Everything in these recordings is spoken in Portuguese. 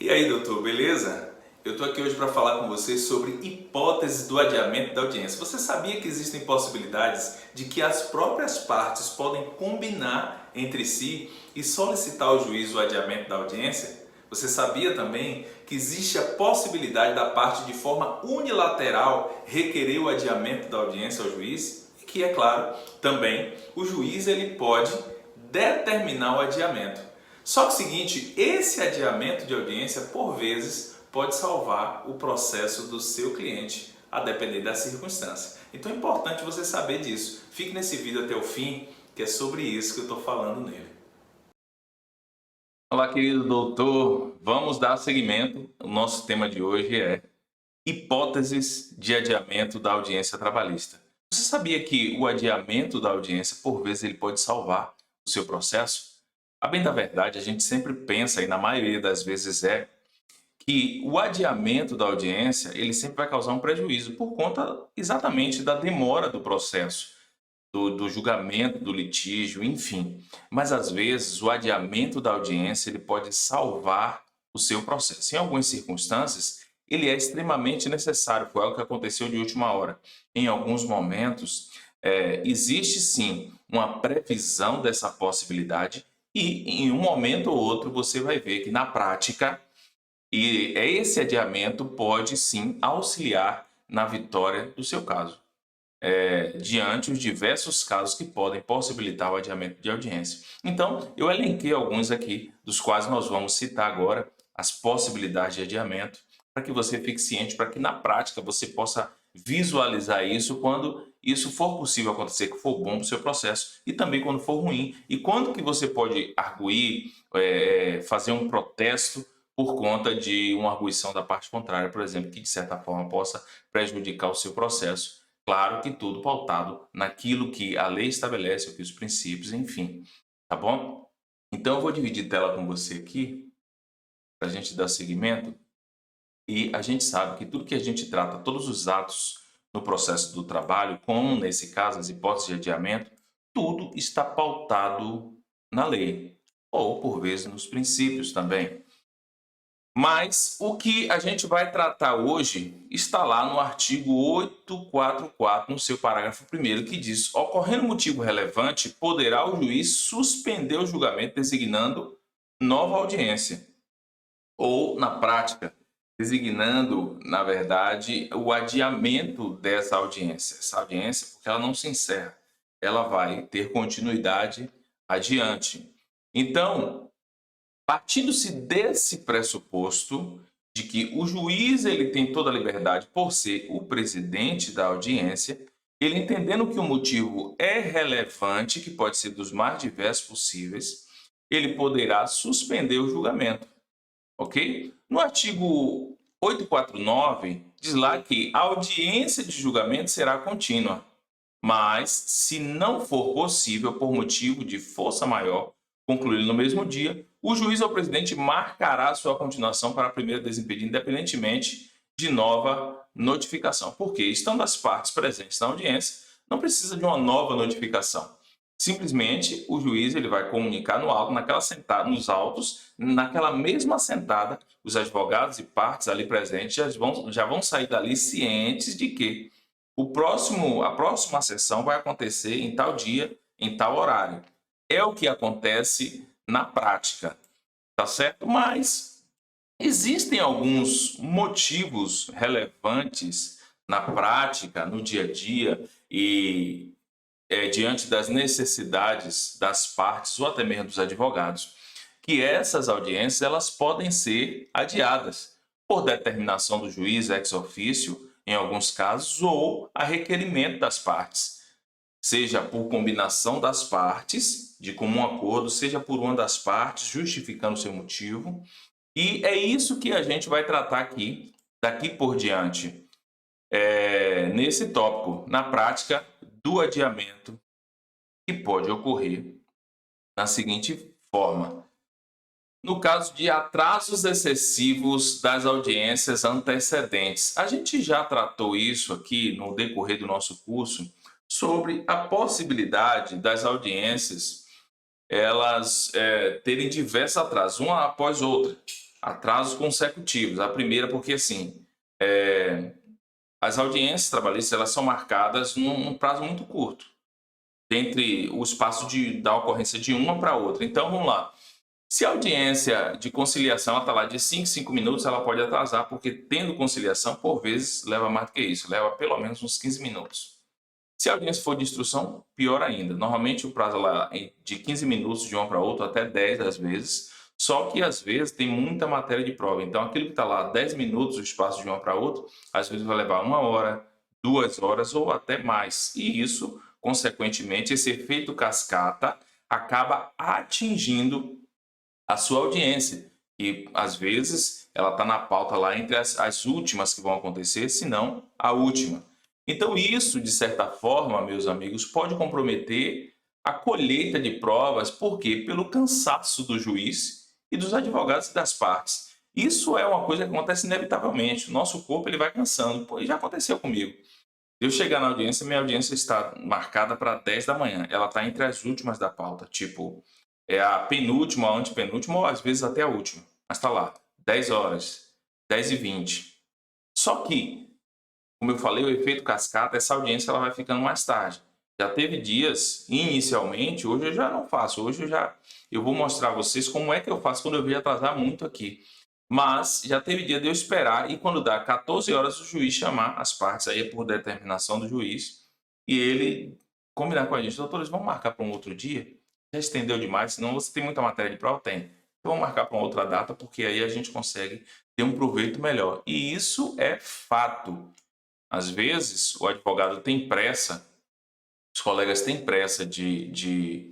E aí, doutor, beleza? Eu estou aqui hoje para falar com você sobre hipóteses do adiamento da audiência. Você sabia que existem possibilidades de que as próprias partes podem combinar entre si e solicitar ao juiz o adiamento da audiência? Você sabia também que existe a possibilidade da parte de forma unilateral requerer o adiamento da audiência ao juiz? E que, é claro, também o juiz ele pode determinar o adiamento. Só que é o seguinte, esse adiamento de audiência, por vezes, pode salvar o processo do seu cliente, a depender da circunstância. Então é importante você saber disso. Fique nesse vídeo até o fim, que é sobre isso que eu estou falando nele. Olá, querido doutor. Vamos dar seguimento. O nosso tema de hoje é hipóteses de adiamento da audiência trabalhista. Você sabia que o adiamento da audiência, por vezes, ele pode salvar o seu processo? A bem da verdade, a gente sempre pensa, e na maioria das vezes que o adiamento da audiência, ele sempre vai causar um prejuízo, por conta exatamente da demora do processo, do julgamento, do litígio, enfim. Mas às vezes o adiamento da audiência, ele pode salvar o seu processo. Em algumas circunstâncias, ele é extremamente necessário, foi algo que aconteceu de última hora. Em alguns momentos, existe sim uma previsão dessa possibilidade, e em um momento ou outro você vai ver que na prática, esse adiamento pode sim auxiliar na vitória do seu caso, diante os diversos casos que podem possibilitar o adiamento de audiência. Então, eu elenquei alguns aqui, dos quais nós vamos citar agora as possibilidades de adiamento, para que você fique ciente, para que na prática você possa visualizar isso quando isso for possível acontecer, que for bom para o seu processo, e também quando for ruim, e quando que você pode arguir, fazer um protesto por conta de uma arguição da parte contrária, por exemplo, que de certa forma possa prejudicar o seu processo. Claro que tudo pautado naquilo que a lei estabelece, aqui os princípios, enfim, tá bom? Então eu vou dividir tela com você aqui, para a gente dar seguimento, e a gente sabe que tudo que a gente trata, todos os atos no processo do trabalho, como nesse caso as hipóteses de adiamento, tudo está pautado na lei, ou por vezes nos princípios também. Mas o que a gente vai tratar hoje está lá no artigo 844, no seu parágrafo 1º, que diz: ocorrendo motivo relevante, poderá o juiz suspender o julgamento designando nova audiência. Ou, na prática, designando, na verdade, o adiamento dessa audiência. Essa audiência, porque ela não se encerra, ela vai ter continuidade adiante. Então, partindo-se desse pressuposto de que o juiz ele tem toda a liberdade por ser o presidente da audiência, ele entendendo que o motivo é relevante, que pode ser dos mais diversos possíveis, ele poderá suspender o julgamento, ok? No artigo 849, diz lá que a audiência de julgamento será contínua, mas se não for possível, por motivo de força maior, concluir no mesmo dia, o juiz ou presidente marcará sua continuação para a primeira desimpedir, independentemente de nova notificação. Porque, estando as partes presentes na audiência, não precisa de uma nova notificação. Simplesmente, o juiz ele vai comunicar no auto, nos autos, naquela mesma sentada, os advogados e partes ali presentes já vão sair dali cientes de que a próxima sessão vai acontecer em tal dia, em tal horário. É o que acontece na prática, tá certo? Mas existem alguns motivos relevantes na prática, no dia a dia e diante das necessidades das partes ou até mesmo dos advogados, que essas audiências elas podem ser adiadas por determinação do juiz ex officio, em alguns casos, ou a requerimento das partes, seja por combinação das partes, de comum acordo, seja por uma das partes justificando seu motivo. E é isso que a gente vai tratar aqui, daqui por diante, nesse tópico, na prática do adiamento, que pode ocorrer da seguinte forma: no caso de atrasos excessivos das audiências antecedentes. A gente já tratou isso aqui no decorrer do nosso curso, sobre a possibilidade das audiências elas terem diversos atrasos, uma após outra. atrasos consecutivos. A primeira porque, assim, eh, as audiências trabalhistas elas são marcadas num prazo muito curto, entre o espaço da ocorrência de uma para outra. Então, vamos lá. Se a audiência de conciliação está lá de 5 em 5 minutos, ela pode atrasar, porque tendo conciliação, por vezes, leva mais do que isso, leva pelo menos uns 15 minutos. Se a audiência for de instrução, pior ainda. Normalmente o prazo lá é de 15 minutos de uma para outra, até 10 às vezes, só que às vezes tem muita matéria de prova. Então aquilo que está lá 10 minutos, o espaço de uma para outra, às vezes vai levar 1 hora, 2 horas ou até mais. E isso, consequentemente, esse efeito cascata acaba atingindo a sua audiência. E às vezes ela está na pauta lá entre as últimas que vão acontecer, se não a última. Então, isso, de certa forma, meus amigos, pode comprometer a colheita de provas, por quê? Pelo cansaço do juiz e dos advogados e das partes. Isso é uma coisa que acontece inevitavelmente. O nosso corpo ele vai cansando. Pô, já aconteceu comigo. Eu chegar na audiência, minha audiência está marcada para 10 da manhã. Ela está entre as últimas da pauta. Tipo, é a penúltima, a antepenúltima, ou às vezes até a última. Mas está lá, 10 horas, 10h20. Só que, como eu falei, o efeito cascata, essa audiência ela vai ficando mais tarde. Já teve dias, inicialmente, hoje eu já não faço. Hoje eu vou mostrar a vocês como é que eu faço quando eu vejo atrasar muito aqui. Mas já teve dia de eu esperar e quando dá 14 horas o juiz chamar as partes, aí é por determinação do juiz, e ele combinar com a gente, doutores, vamos marcar para um outro dia? Já estendeu demais, senão você tem muita matéria de prova? Tem. Então vamos marcar para uma outra data, porque aí a gente consegue ter um proveito melhor. E isso é fato. Às vezes o advogado tem pressa, os colegas têm pressa de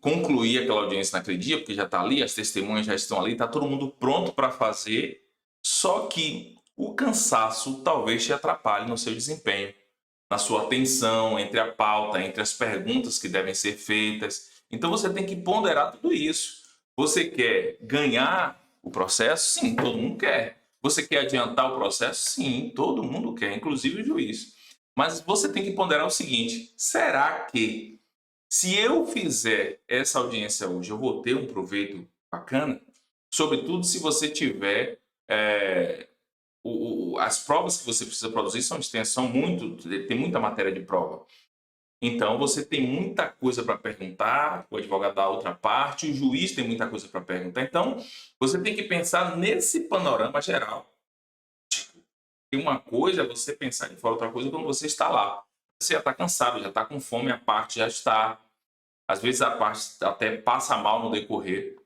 concluir aquela audiência naquele dia, porque já está ali, as testemunhas já estão ali, está todo mundo pronto para fazer, só que o cansaço talvez te atrapalhe no seu desempenho, na sua atenção, entre a pauta, entre as perguntas que devem ser feitas. Então você tem que ponderar tudo isso. Você quer ganhar o processo? Sim, todo mundo quer. Você quer adiantar o processo? Sim, todo mundo quer, inclusive o juiz. Mas você tem que ponderar o seguinte: será que se eu fizer essa audiência hoje, eu vou ter um proveito bacana? Sobretudo se você tiver as provas que você precisa produzir são extensas, tem muita matéria de prova. Então você tem muita coisa para perguntar, o advogado da outra parte, o juiz tem muita coisa para perguntar. Então você tem que pensar nesse panorama geral. E uma coisa é você pensar de fora, outra coisa é quando você está lá. Você já está cansado, já está com fome, a parte já está. Às vezes a parte até passa mal no decorrer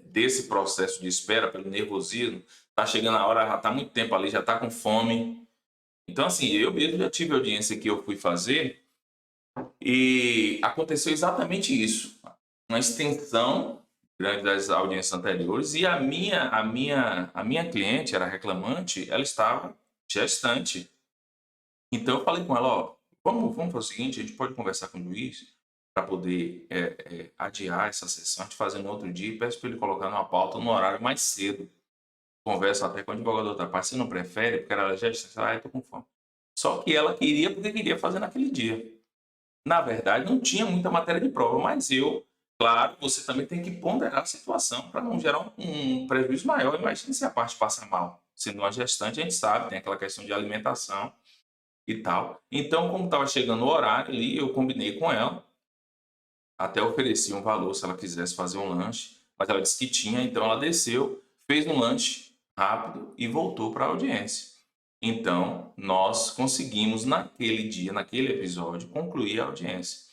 desse processo de espera, pelo nervosismo. Está chegando a hora, já está muito tempo ali, já está com fome. Então, assim, eu mesmo já tive audiência que eu fui fazer e aconteceu exatamente isso. Uma extensão grande das audiências anteriores e a minha cliente, era reclamante, ela estava gestante. Então eu falei com ela, ó, vamos fazer o seguinte, a gente pode conversar com o juiz para poder adiar essa sessão, a gente fazer no outro dia e peço para ele colocar numa pauta no horário mais cedo. Converso até com o advogado da outra parte, você não prefere? Porque ela já disse, eu tô com fome. Só que ela queria porque queria fazer naquele dia. Na verdade, não tinha muita matéria de prova, mas claro, você também tem que ponderar a situação para não gerar um prejuízo maior. Imagina se a parte passa mal. Sendo uma gestante, a gente sabe, tem aquela questão de alimentação e tal. Então, como estava chegando o horário ali, eu combinei com ela, até ofereci um valor se ela quisesse fazer um lanche, mas ela disse que tinha, então ela desceu, fez um lanche rápido e voltou para a audiência. Então, nós conseguimos naquele dia, naquele episódio, concluir a audiência.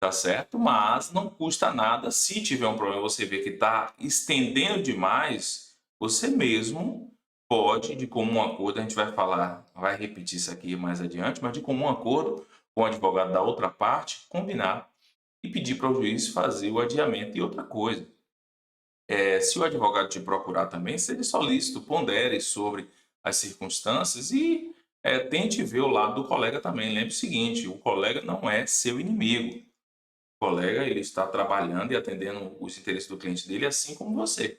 Tá certo? Mas não custa nada, se tiver um problema, você vê que está estendendo demais, você mesmo pode, de comum acordo, a gente vai falar, vai repetir isso aqui mais adiante, mas de comum acordo com o advogado da outra parte, combinar e pedir para o juiz fazer o adiamento. E outra coisa, se o advogado te procurar também, seja solícito, pondere sobre as circunstâncias e tente ver o lado do colega também. Lembre o seguinte, o colega não é seu inimigo. O colega ele está trabalhando e atendendo os interesses do cliente dele, assim como você.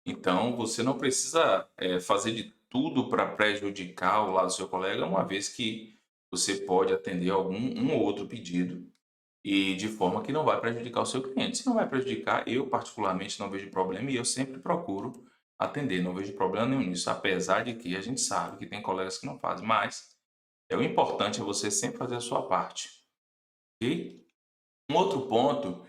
Então, você não precisa fazer de tudo para prejudicar o lado do seu colega, uma vez que você pode atender um ou outro pedido e de forma que não vai prejudicar o seu cliente. Se não vai prejudicar, eu particularmente não vejo problema e eu sempre procuro atender, não vejo problema nenhum nisso, apesar de que a gente sabe que tem colegas que não fazem, mas o importante é você sempre fazer a sua parte, ok? Um outro ponto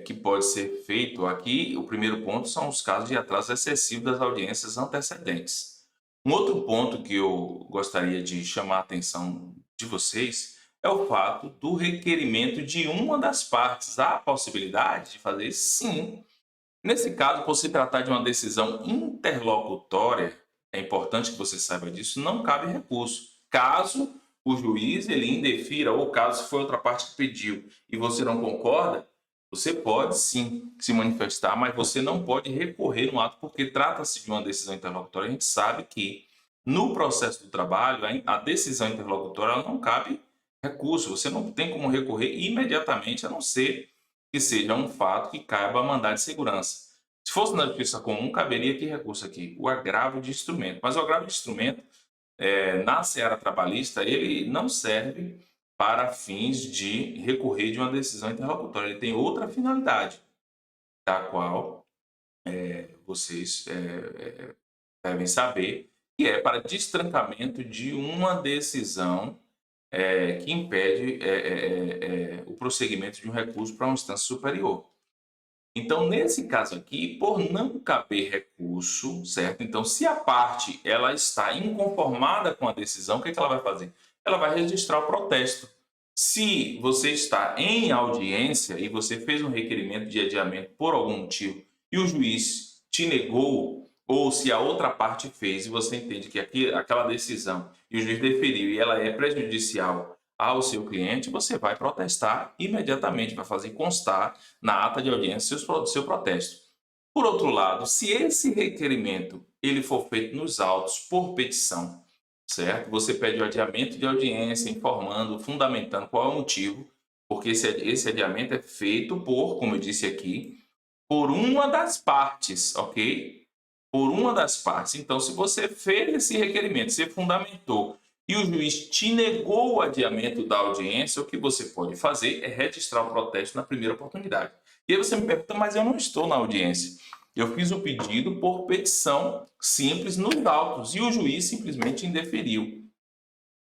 que pode ser feito aqui, o primeiro ponto são os casos de atraso excessivo das audiências antecedentes. Um outro ponto que eu gostaria de chamar a atenção de vocês é o fato do requerimento de uma das partes. Há a possibilidade de fazer isso? Sim. Nesse caso, por se tratar de uma decisão interlocutória, é importante que você saiba disso, não cabe recurso. Caso o juiz ele indefira ou caso foi outra parte que pediu e você não concorda, você pode sim se manifestar, mas você não pode recorrer no ato porque trata-se de uma decisão interlocutória. A gente sabe que no processo do trabalho a decisão interlocutória ela não cabe recurso, você não tem como recorrer imediatamente, a não ser que seja um fato que caiba a mandado de segurança. Se fosse na justiça comum, caberia que recurso aqui? O agravo de instrumento. Mas o agravo de instrumento, na seara trabalhista, ele não serve para fins de recorrer de uma decisão interlocutória. Ele tem outra finalidade, da qual vocês devem saber, que é para destrancamento de uma decisão que impede o prosseguimento de um recurso para uma instância superior. Então, nesse caso aqui, por não caber recurso, certo? Então, se a parte ela está inconformada com a decisão, o que ela vai fazer? Ela vai registrar o protesto. Se você está em audiência e você fez um requerimento de adiamento por algum motivo e o juiz te negou, ou se a outra parte fez e você entende que aquela decisão e o juiz deferiu e ela é prejudicial ao seu cliente, você vai protestar imediatamente, vai fazer constar na ata de audiência seu protesto. Por outro lado, se esse requerimento ele for feito nos autos por petição, certo? Você pede o adiamento de audiência, informando, fundamentando qual é o motivo, porque esse adiamento é feito por, como eu disse aqui, por uma das partes, ok? Por uma das partes. Então, se você fez esse requerimento, você fundamentou e o juiz te negou o adiamento da audiência, o que você pode fazer é registrar o protesto na primeira oportunidade. E aí você me pergunta, mas eu não estou na audiência. Eu fiz o pedido por petição simples nos autos e o juiz simplesmente indeferiu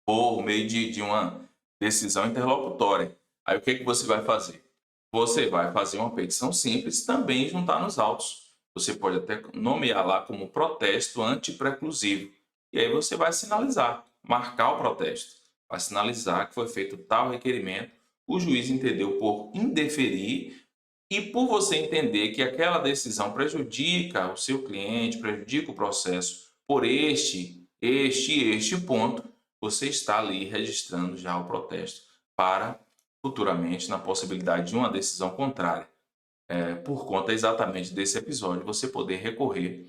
por meio de uma decisão interlocutória. Aí o que você vai fazer? Você vai fazer uma petição simples, também juntar nos autos. Você pode até nomear lá como protesto antipreclusivo. E aí você vai sinalizar, marcar o protesto. Vai sinalizar que foi feito tal requerimento, o juiz entendeu por indeferir e por você entender que aquela decisão prejudica o seu cliente, prejudica o processo por este ponto, você está ali registrando já o protesto para futuramente, na possibilidade de uma decisão contrária, por conta exatamente desse episódio, você poder recorrer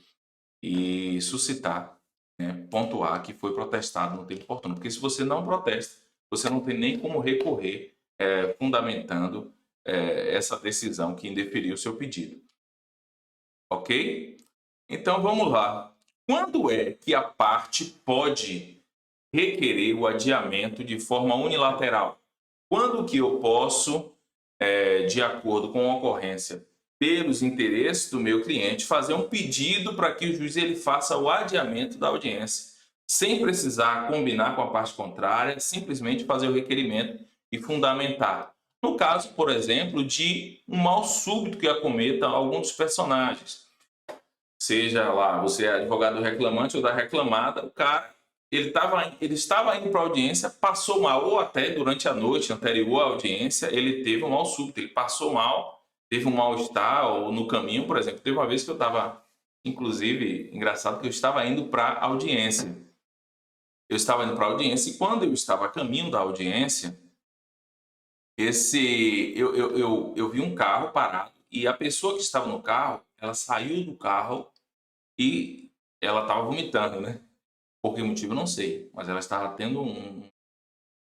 e suscitar, pontuar que foi protestado no tempo oportuno. Porque se você não protesta, você não tem nem como recorrer fundamentando essa decisão que indeferiu o seu pedido. Ok? Então vamos lá. Quando é que a parte pode requerer o adiamento de forma unilateral? Quando que eu posso, de acordo com a ocorrência, pelos interesses do meu cliente, fazer um pedido para que o juiz ele faça o adiamento da audiência, sem precisar combinar com a parte contrária, simplesmente fazer o requerimento e fundamentar. No caso, por exemplo, de um mal súbito que acometa algum dos personagens. Seja lá, você é advogado reclamante ou da reclamada, o cara ele estava indo para a audiência, passou mal, ou até durante a noite anterior à audiência, ele teve um mal súbito, ele passou mal, teve um mal-estar, ou no caminho, por exemplo. Teve uma vez que eu estava, inclusive, engraçado que eu estava indo para a audiência. Eu estava indo para a audiência e quando eu estava a caminho da audiência, eu vi um carro parado e a pessoa que estava no carro, ela saiu do carro e ela estava vomitando, né? Por que motivo, eu não sei, mas ela estava tendo um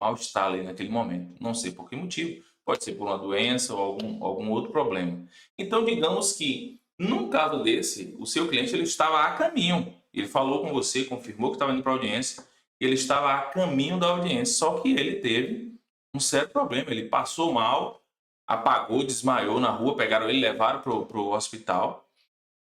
mal-estar ali naquele momento. Não sei por que motivo, pode ser por uma doença ou algum outro problema. Então, digamos que, num caso desse, o seu cliente ele estava a caminho. Ele falou com você, confirmou que estava indo para a audiência, ele estava a caminho da audiência, só que ele teve um sério problema. Ele passou mal, apagou, desmaiou na rua, pegaram ele e levaram para o hospital.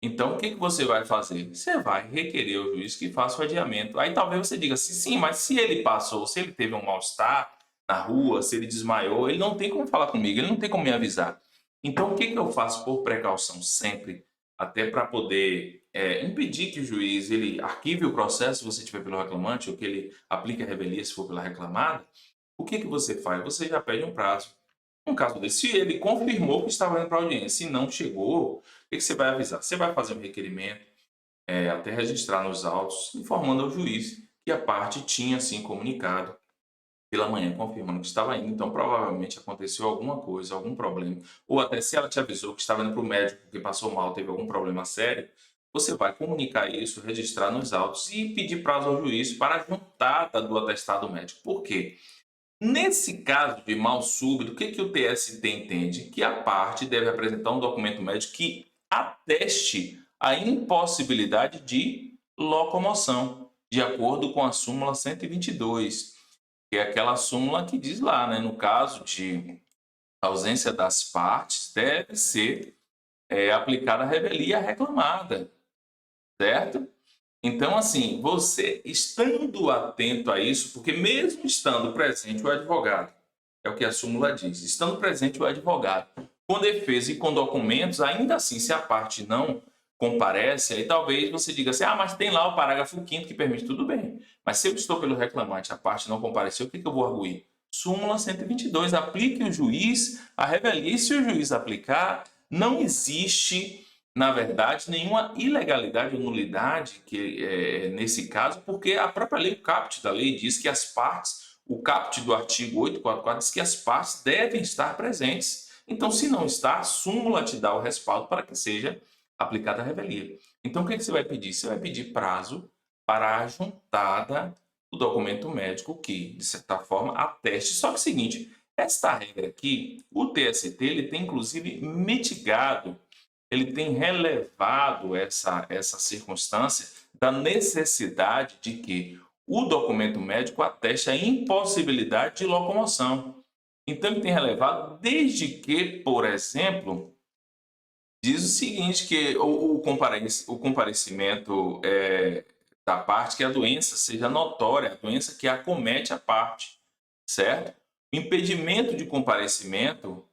Então, o que você vai fazer? Você vai requerer ao juiz que faça o adiamento. Aí talvez você diga assim, sim, mas se ele passou, se ele teve um mal-estar na rua, se ele desmaiou, ele não tem como falar comigo, ele não tem como me avisar. Então, o que eu faço por precaução sempre, até para poder impedir que o juiz ele arquive o processo se você tiver pelo reclamante, ou que ele aplique a revelia se for pela reclamada, o que você faz? Você já pede um prazo. No caso desse, se ele confirmou que estava indo para a audiência e não chegou, o que você vai avisar? Você vai fazer um requerimento, até registrar nos autos, informando ao juiz que a parte tinha, sim, comunicado pela manhã, confirmando que estava indo. Então, provavelmente aconteceu alguma coisa, algum problema. Ou até se ela te avisou que estava indo para o médico porque passou mal, teve algum problema sério, você vai comunicar isso, registrar nos autos e pedir prazo ao juiz para a juntada do atestado médico. Por quê? Nesse caso de mal súbito, o que o TST entende? Que a parte deve apresentar um documento médico que ateste a impossibilidade de locomoção, de acordo com a súmula 122, que é aquela súmula que diz lá, né, no caso de ausência das partes, deve ser aplicada a revelia reclamada, certo? Então, assim, você estando atento a isso, porque mesmo estando presente o advogado, é o que a súmula diz, estando presente o advogado, com defesa e com documentos, ainda assim, se a parte não comparece, aí talvez você diga assim, mas tem lá o parágrafo 5º que permite, tudo bem. Mas se eu estou pelo reclamante, a parte não compareceu, o que eu vou arguir? Súmula 122, aplique o juiz a revelia. E se o juiz aplicar, não existe, na verdade, nenhuma ilegalidade ou nulidade que, nesse caso, porque a própria lei, o caput da lei, diz que as partes, o caput do artigo 844 diz que as partes devem estar presentes. Então, se não está, a súmula te dá o respaldo para que seja aplicada a revelia. Então, o que você vai pedir? Você vai pedir prazo para a juntada do documento médico que, de certa forma, ateste. Só que é o seguinte, esta regra aqui, o TST, ele tem inclusive mitigado, ele tem relevado essa circunstância da necessidade de que o documento médico ateste a impossibilidade de locomoção. Então, ele tem relevado desde que, por exemplo, diz o seguinte, que o comparecimento da parte, que a doença seja notória, a doença que acomete a parte, certo? O impedimento de comparecimento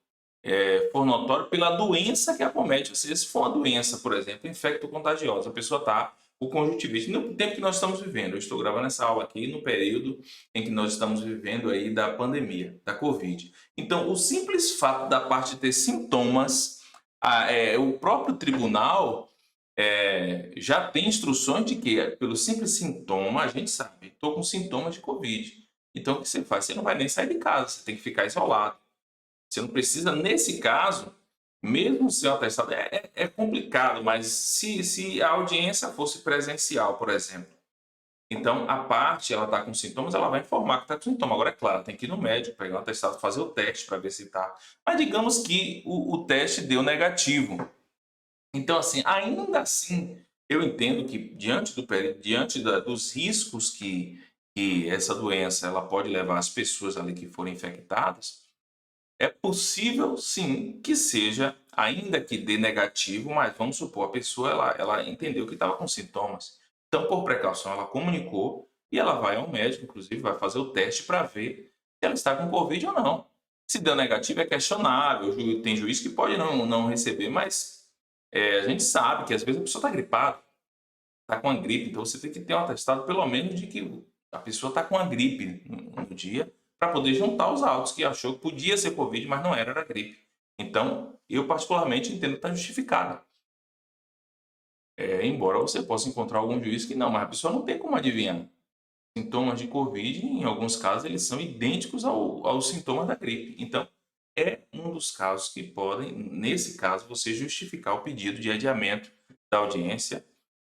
for notório pela doença que acomete. Ou seja, se for uma doença, por exemplo, infecto-contagiosa, a pessoa está com conjuntivite. No tempo que nós estamos vivendo, eu estou gravando essa aula aqui no período em que nós estamos vivendo aí da pandemia, da Covid. Então, o simples fato da parte ter sintomas, o próprio tribunal já tem instruções de que, pelo simples sintoma, a gente sabe, estou com sintomas de Covid. Então, o que você faz? Você não vai nem sair de casa, você tem que ficar isolado. Você não precisa, nesse caso, mesmo ser um atestado, é complicado, mas se a audiência fosse presencial, por exemplo, então a parte, ela está com sintomas, ela vai informar que está com sintoma. Agora, é claro, tem que ir no médico, pegar um atestado, fazer o teste para ver se está. Mas digamos que o teste deu negativo. Então, assim, ainda assim, eu entendo que diante dos riscos que essa doença ela pode levar às pessoas ali que forem infectadas, é possível, sim, que seja, ainda que dê negativo, mas vamos supor, a pessoa ela entendeu que estava com sintomas. Então, por precaução, ela comunicou e ela vai ao médico, inclusive, vai fazer o teste para ver se ela está com Covid ou não. Se deu negativo, é questionável, tem juiz que pode não receber, mas a gente sabe que às vezes a pessoa está gripada, está com a gripe, então você tem que ter um atestado pelo menos de que a pessoa está com a gripe no dia, para poder juntar os autos, que achou que podia ser Covid, mas não era gripe. Então, eu particularmente entendo que está justificado. Embora você possa encontrar algum juiz que não, mas a pessoa não tem como adivinhar. Sintomas de Covid, em alguns casos, eles são idênticos aos sintomas da gripe. Então, é um dos casos que podem, nesse caso, você justificar o pedido de adiamento da audiência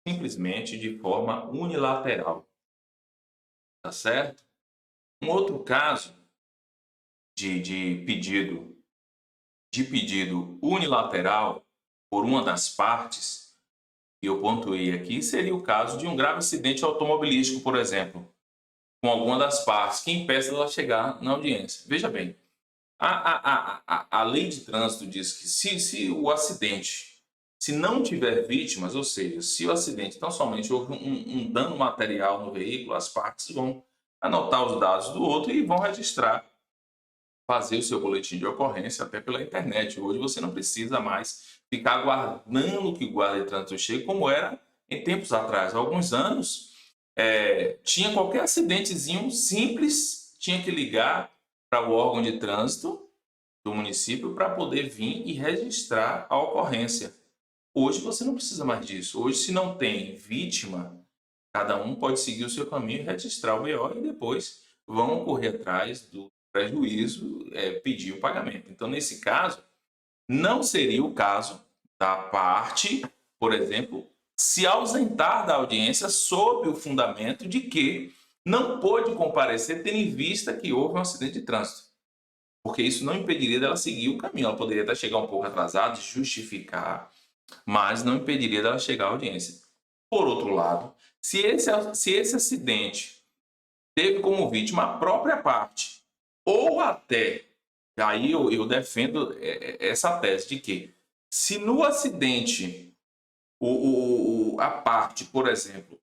simplesmente de forma unilateral. Tá certo? Um outro caso de pedido unilateral por uma das partes, que eu pontuei aqui, seria o caso de um grave acidente automobilístico, por exemplo, com alguma das partes, que impeça ela chegar na audiência. Veja bem, A lei de trânsito diz que se o acidente, se não tiver vítimas, ou seja, se o acidente tão somente houve um dano material no veículo, as partes vão anotar os dados do outro e vão registrar, fazer o seu boletim de ocorrência até pela internet. Hoje você não precisa mais ficar aguardando que o guarda de trânsito chegue, como era em tempos atrás. Há alguns anos, tinha qualquer acidentezinho simples, tinha que ligar para o órgão de trânsito do município para poder vir e registrar a ocorrência. Hoje você não precisa mais disso. Hoje, se não tem vítima, cada um pode seguir o seu caminho e registrar o BO e depois vão correr atrás do prejuízo, pedir o pagamento. Então, nesse caso, não seria o caso da parte, por exemplo, se ausentar da audiência sob o fundamento de que não pôde comparecer tendo em vista que houve um acidente de trânsito. Porque isso não impediria dela seguir o caminho. Ela poderia até chegar um pouco atrasada, justificar, mas não impediria dela chegar à audiência. Por outro lado, se esse acidente teve como vítima a própria parte, ou até, aí eu defendo essa tese de que, se no acidente, a parte, por exemplo,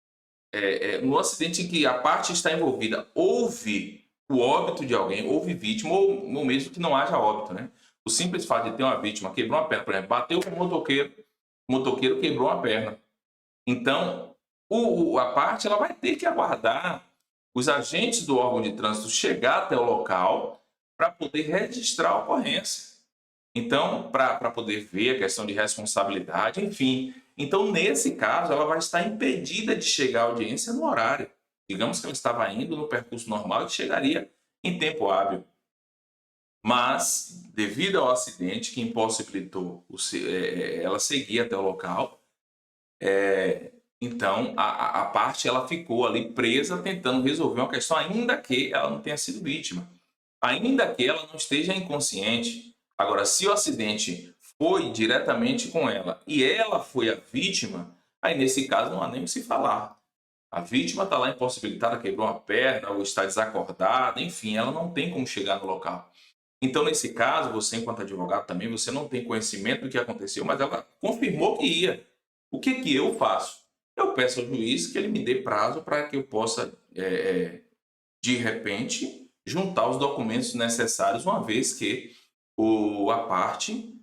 no acidente em que a parte está envolvida, houve o óbito de alguém, houve vítima, ou mesmo que não haja óbito, né? O simples fato de ter uma vítima, quebrou uma perna, por exemplo, bateu com o motoqueiro quebrou uma perna. Então, a parte ela vai ter que aguardar os agentes do órgão de trânsito chegar até o local para poder registrar a ocorrência. Então, para poder ver a questão de responsabilidade, enfim. Então, nesse caso, ela vai estar impedida de chegar à audiência no horário. Digamos que ela estava indo no percurso normal e chegaria em tempo hábil. Mas, devido ao acidente que impossibilitou ela seguir até o local, então a parte ela ficou ali presa tentando resolver uma questão, ainda que ela não tenha sido vítima, ainda que ela não esteja inconsciente. Agora, se o acidente foi diretamente com ela e ela foi a vítima, aí nesse caso não há nem o que se falar. A vítima está lá impossibilitada, quebrou uma perna ou está desacordada, enfim, ela não tem como chegar no local. Então, nesse caso, você, enquanto advogado também, você não tem conhecimento do que aconteceu, mas ela confirmou que ia. O que que eu faço? Eu peço ao juiz que ele me dê prazo para que eu possa, de repente, juntar os documentos necessários, uma vez que a parte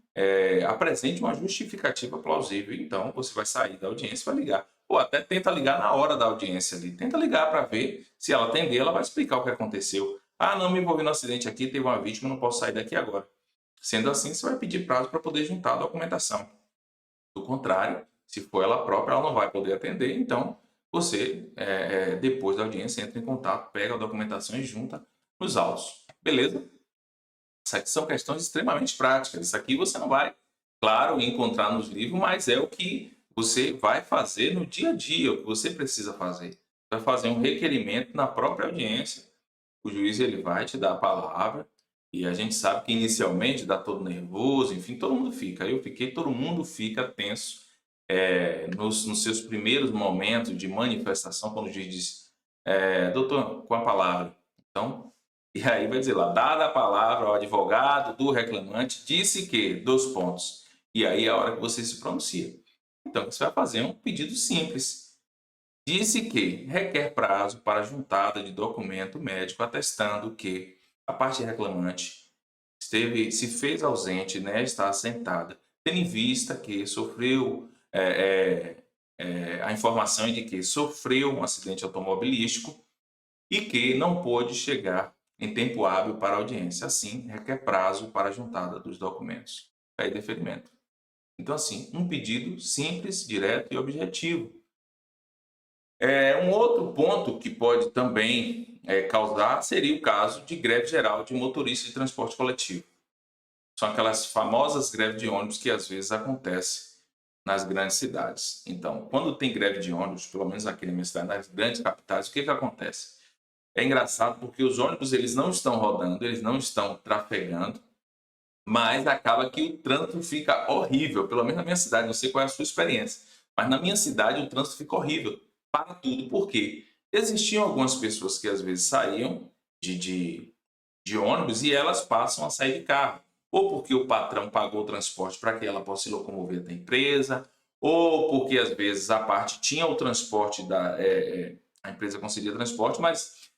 apresente uma justificativa plausível. Então, você vai sair da audiência e vai ligar. Ou até tenta ligar na hora da audiência ali. Tenta ligar para ver. Se ela atender, ela vai explicar o que aconteceu. Ah, não, me envolvi no acidente aqui, teve uma vítima, não posso sair daqui agora. Sendo assim, você vai pedir prazo para poder juntar a documentação. Do contrário, se for ela própria, ela não vai poder atender. Então, você, depois da audiência, entra em contato, pega a documentação e junta nos autos. Beleza? Isso aqui são questões extremamente práticas. Isso aqui você não vai, claro, encontrar nos livros, mas é o que você vai fazer no dia a dia, o que você precisa fazer. Vai fazer um requerimento na própria audiência. O juiz ele vai te dar a palavra e a gente sabe que inicialmente dá todo nervoso, enfim, todo mundo fica. Todo mundo fica tenso nos seus primeiros momentos de manifestação, quando o juiz diz, doutor, com a palavra. Então, e aí vai dizer lá, dada a palavra ao advogado do reclamante, disse que, 2 pontos. E aí é a hora que você se pronuncia. Então, você vai fazer um pedido simples. Disse que requer prazo para juntada de documento médico atestando que a parte reclamante se fez ausente, né, está assentada, tendo em vista que sofreu a informação de que sofreu um acidente automobilístico e que não pôde chegar em tempo hábil para a audiência. Assim, requer prazo para a juntada dos documentos. Aí, deferimento. Então, assim, um pedido simples, direto e objetivo. Um outro ponto que pode também causar seria o caso de greve geral de motorista de transporte coletivo. São aquelas famosas greves de ônibus que às vezes acontecem nas grandes cidades. Então, quando tem greve de ônibus, pelo menos aqui na minha cidade, nas grandes capitais, o que acontece? É engraçado porque os ônibus eles não estão rodando, eles não estão trafegando, mas acaba que o trânsito fica horrível, pelo menos na minha cidade, não sei qual é a sua experiência, mas na minha cidade o trânsito fica horrível para tudo, porque existiam algumas pessoas que às vezes saíam de de ônibus e elas passam a sair de carro. Ou porque o patrão pagou o transporte para que ela possa se locomover até a empresa, ou porque às vezes a parte tinha o transporte a empresa concedia transporte, mas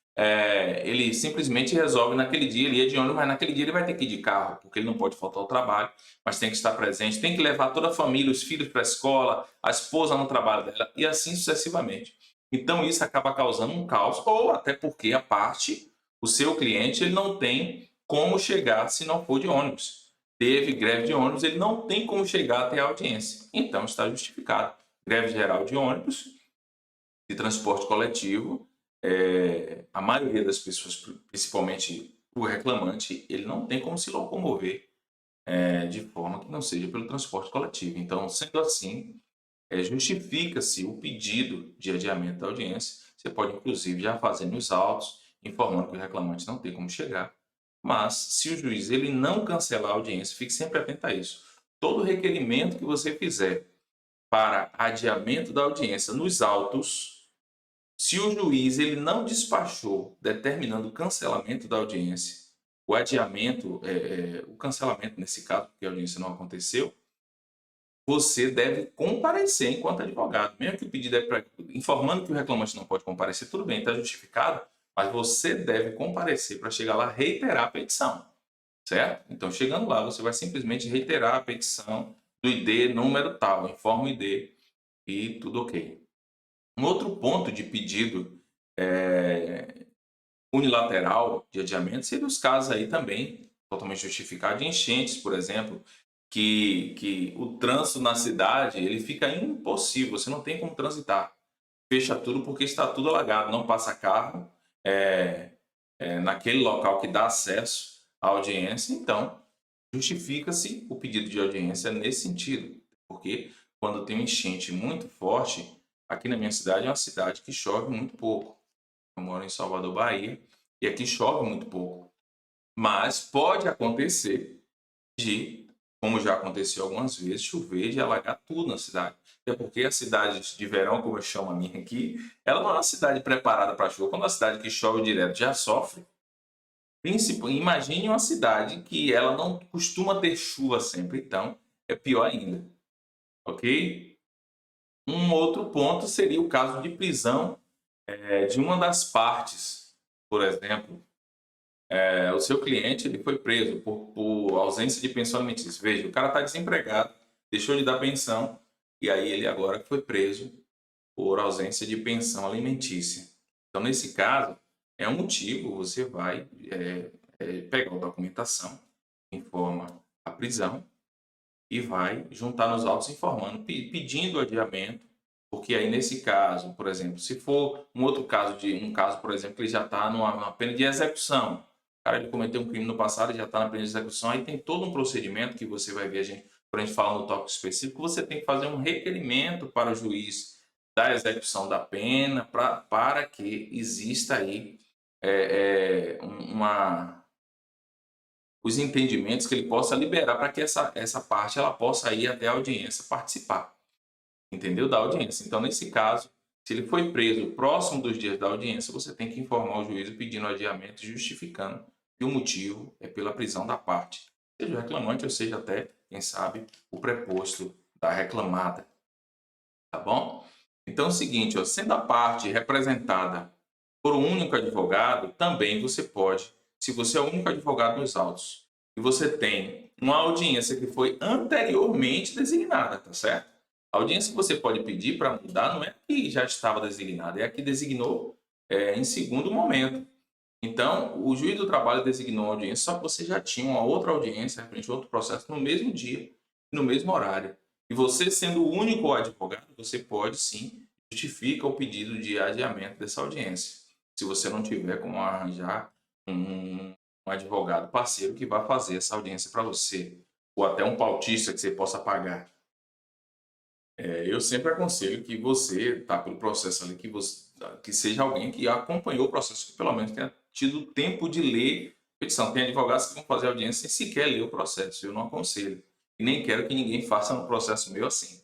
ele simplesmente resolve naquele dia, ele ia de ônibus, mas naquele dia ele vai ter que ir de carro, porque ele não pode faltar ao trabalho, mas tem que estar presente, tem que levar toda a família, os filhos para a escola, a esposa no trabalho dela, e assim sucessivamente. Então isso acaba causando um caos, ou até porque o seu cliente, ele não tem como chegar se não for de ônibus. Teve greve de ônibus, ele não tem como chegar até a audiência. Então está justificado. Greve geral de ônibus, de transporte coletivo, a maioria das pessoas, principalmente o reclamante, ele não tem como se locomover de forma que não seja pelo transporte coletivo. Então, sendo assim, justifica-se o pedido de adiamento da audiência. Você pode, inclusive, já fazer nos autos, informando que o reclamante não tem como chegar. Mas, se o juiz ele não cancelar a audiência, fique sempre atento a isso. Todo requerimento que você fizer para adiamento da audiência nos autos, se o juiz ele não despachou determinando o cancelamento da audiência, o adiamento, o cancelamento nesse caso, porque a audiência não aconteceu, você deve comparecer enquanto advogado. Mesmo que o pedido informando que o reclamante não pode comparecer, tudo bem, está justificado, mas você deve comparecer para chegar lá e reiterar a petição, certo? Então, chegando lá, você vai simplesmente reiterar a petição do ID número tal, informa o ID e tudo ok. Um outro ponto de pedido unilateral de adiamento seria os casos aí também totalmente justificados de enchentes, por exemplo, que o trânsito na cidade ele fica impossível, você não tem como transitar. Fecha tudo porque está tudo alagado, não passa carro naquele local que dá acesso à audiência, então justifica-se o pedido de audiência nesse sentido, porque quando tem uma enchente muito forte, aqui na minha cidade é uma cidade que chove muito pouco. Eu moro em Salvador, Bahia, e aqui chove muito pouco. Mas pode acontecer como já aconteceu algumas vezes, chover e alagar tudo na cidade. Até porque a cidade de verão, como eu chamo a minha aqui, ela não é uma cidade preparada para chuva. Quando a cidade que chove direto já sofre, imagine uma cidade que ela não costuma ter chuva sempre, então é pior ainda, ok? Um outro ponto seria o caso de prisão de uma das partes, por exemplo, o seu cliente ele foi preso por ausência de pensão alimentícia. Veja, o cara está desempregado, deixou de dar pensão, e aí ele agora foi preso por ausência de pensão alimentícia. Então, nesse caso, é um motivo, você vai pegar a documentação, informa a prisão, e vai juntar nos autos informando, pedindo adiamento, porque aí nesse caso, por exemplo, se for um outro caso, por exemplo, que ele já está numa pena de execução, o cara ele cometeu um crime no passado e já está na pena de execução, aí tem todo um procedimento que você vai ver, quando a gente fala no tópico específico, você tem que fazer um requerimento para o juiz da execução da pena, para que exista aí os entendimentos que ele possa liberar para que essa parte ela possa ir até a audiência participar, entendeu? Da audiência. Então, nesse caso, se ele foi preso próximo dos dias da audiência, você tem que informar o juiz pedindo adiamento, justificando que o motivo é pela prisão da parte, seja o reclamante ou seja até, quem sabe, o preposto da reclamada, tá bom? Então é o seguinte, sendo a parte representada por um único advogado, também você pode, se você é o único advogado nos autos, e você tem uma audiência que foi anteriormente designada, tá certo? A audiência que você pode pedir para mudar não é a que já estava designada, é a que designou em segundo momento. Então, o juiz do trabalho designou a audiência, só que você já tinha uma outra audiência, referente a outro processo, no mesmo dia, no mesmo horário. E você, sendo o único advogado, você pode sim justificar o pedido de adiamento dessa audiência. Se você não tiver como arranjar um advogado parceiro que vá fazer essa audiência para você, ou até um pautista que você possa pagar. Eu sempre aconselho que você, tá pelo processo ali, que seja alguém que acompanhou o processo, que pelo menos tenha tido tempo de ler a petição. Tem advogados que vão fazer audiência sem sequer ler o processo, eu não aconselho. E nem quero que ninguém faça um processo meu assim.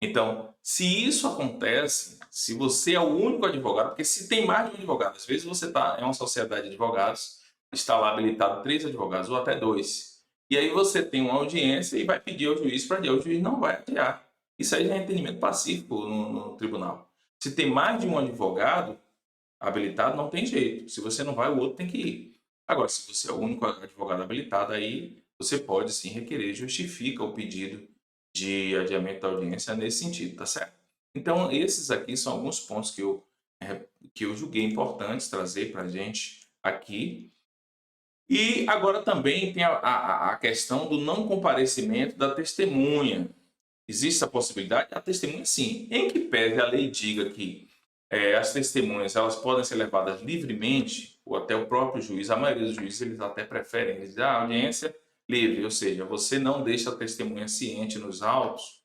Então, se isso acontece, se você é o único advogado, porque se tem mais de um advogado, às vezes você é uma sociedade de advogados, está lá habilitado 3 advogados ou até 2. E aí você tem uma audiência e vai pedir ao juiz para adiar. O juiz não vai adiar. Isso aí já é entendimento pacífico no tribunal. Se tem mais de um advogado habilitado, não tem jeito. Se você não vai, o outro tem que ir. Agora, se você é o único advogado habilitado, aí você pode sim requerer, justifica o pedido de adiamento da audiência nesse sentido, tá certo? Então, esses aqui são alguns pontos que eu julguei importantes trazer para a gente aqui. E agora também tem a questão do não comparecimento da testemunha. Existe a possibilidade? A testemunha, sim. Em que pese a lei diga que as testemunhas elas podem ser levadas livremente, ou até o próprio juiz, a maioria dos juízes eles até preferem, eles dizem, audiência livre, ou seja, você não deixa a testemunha ciente nos autos.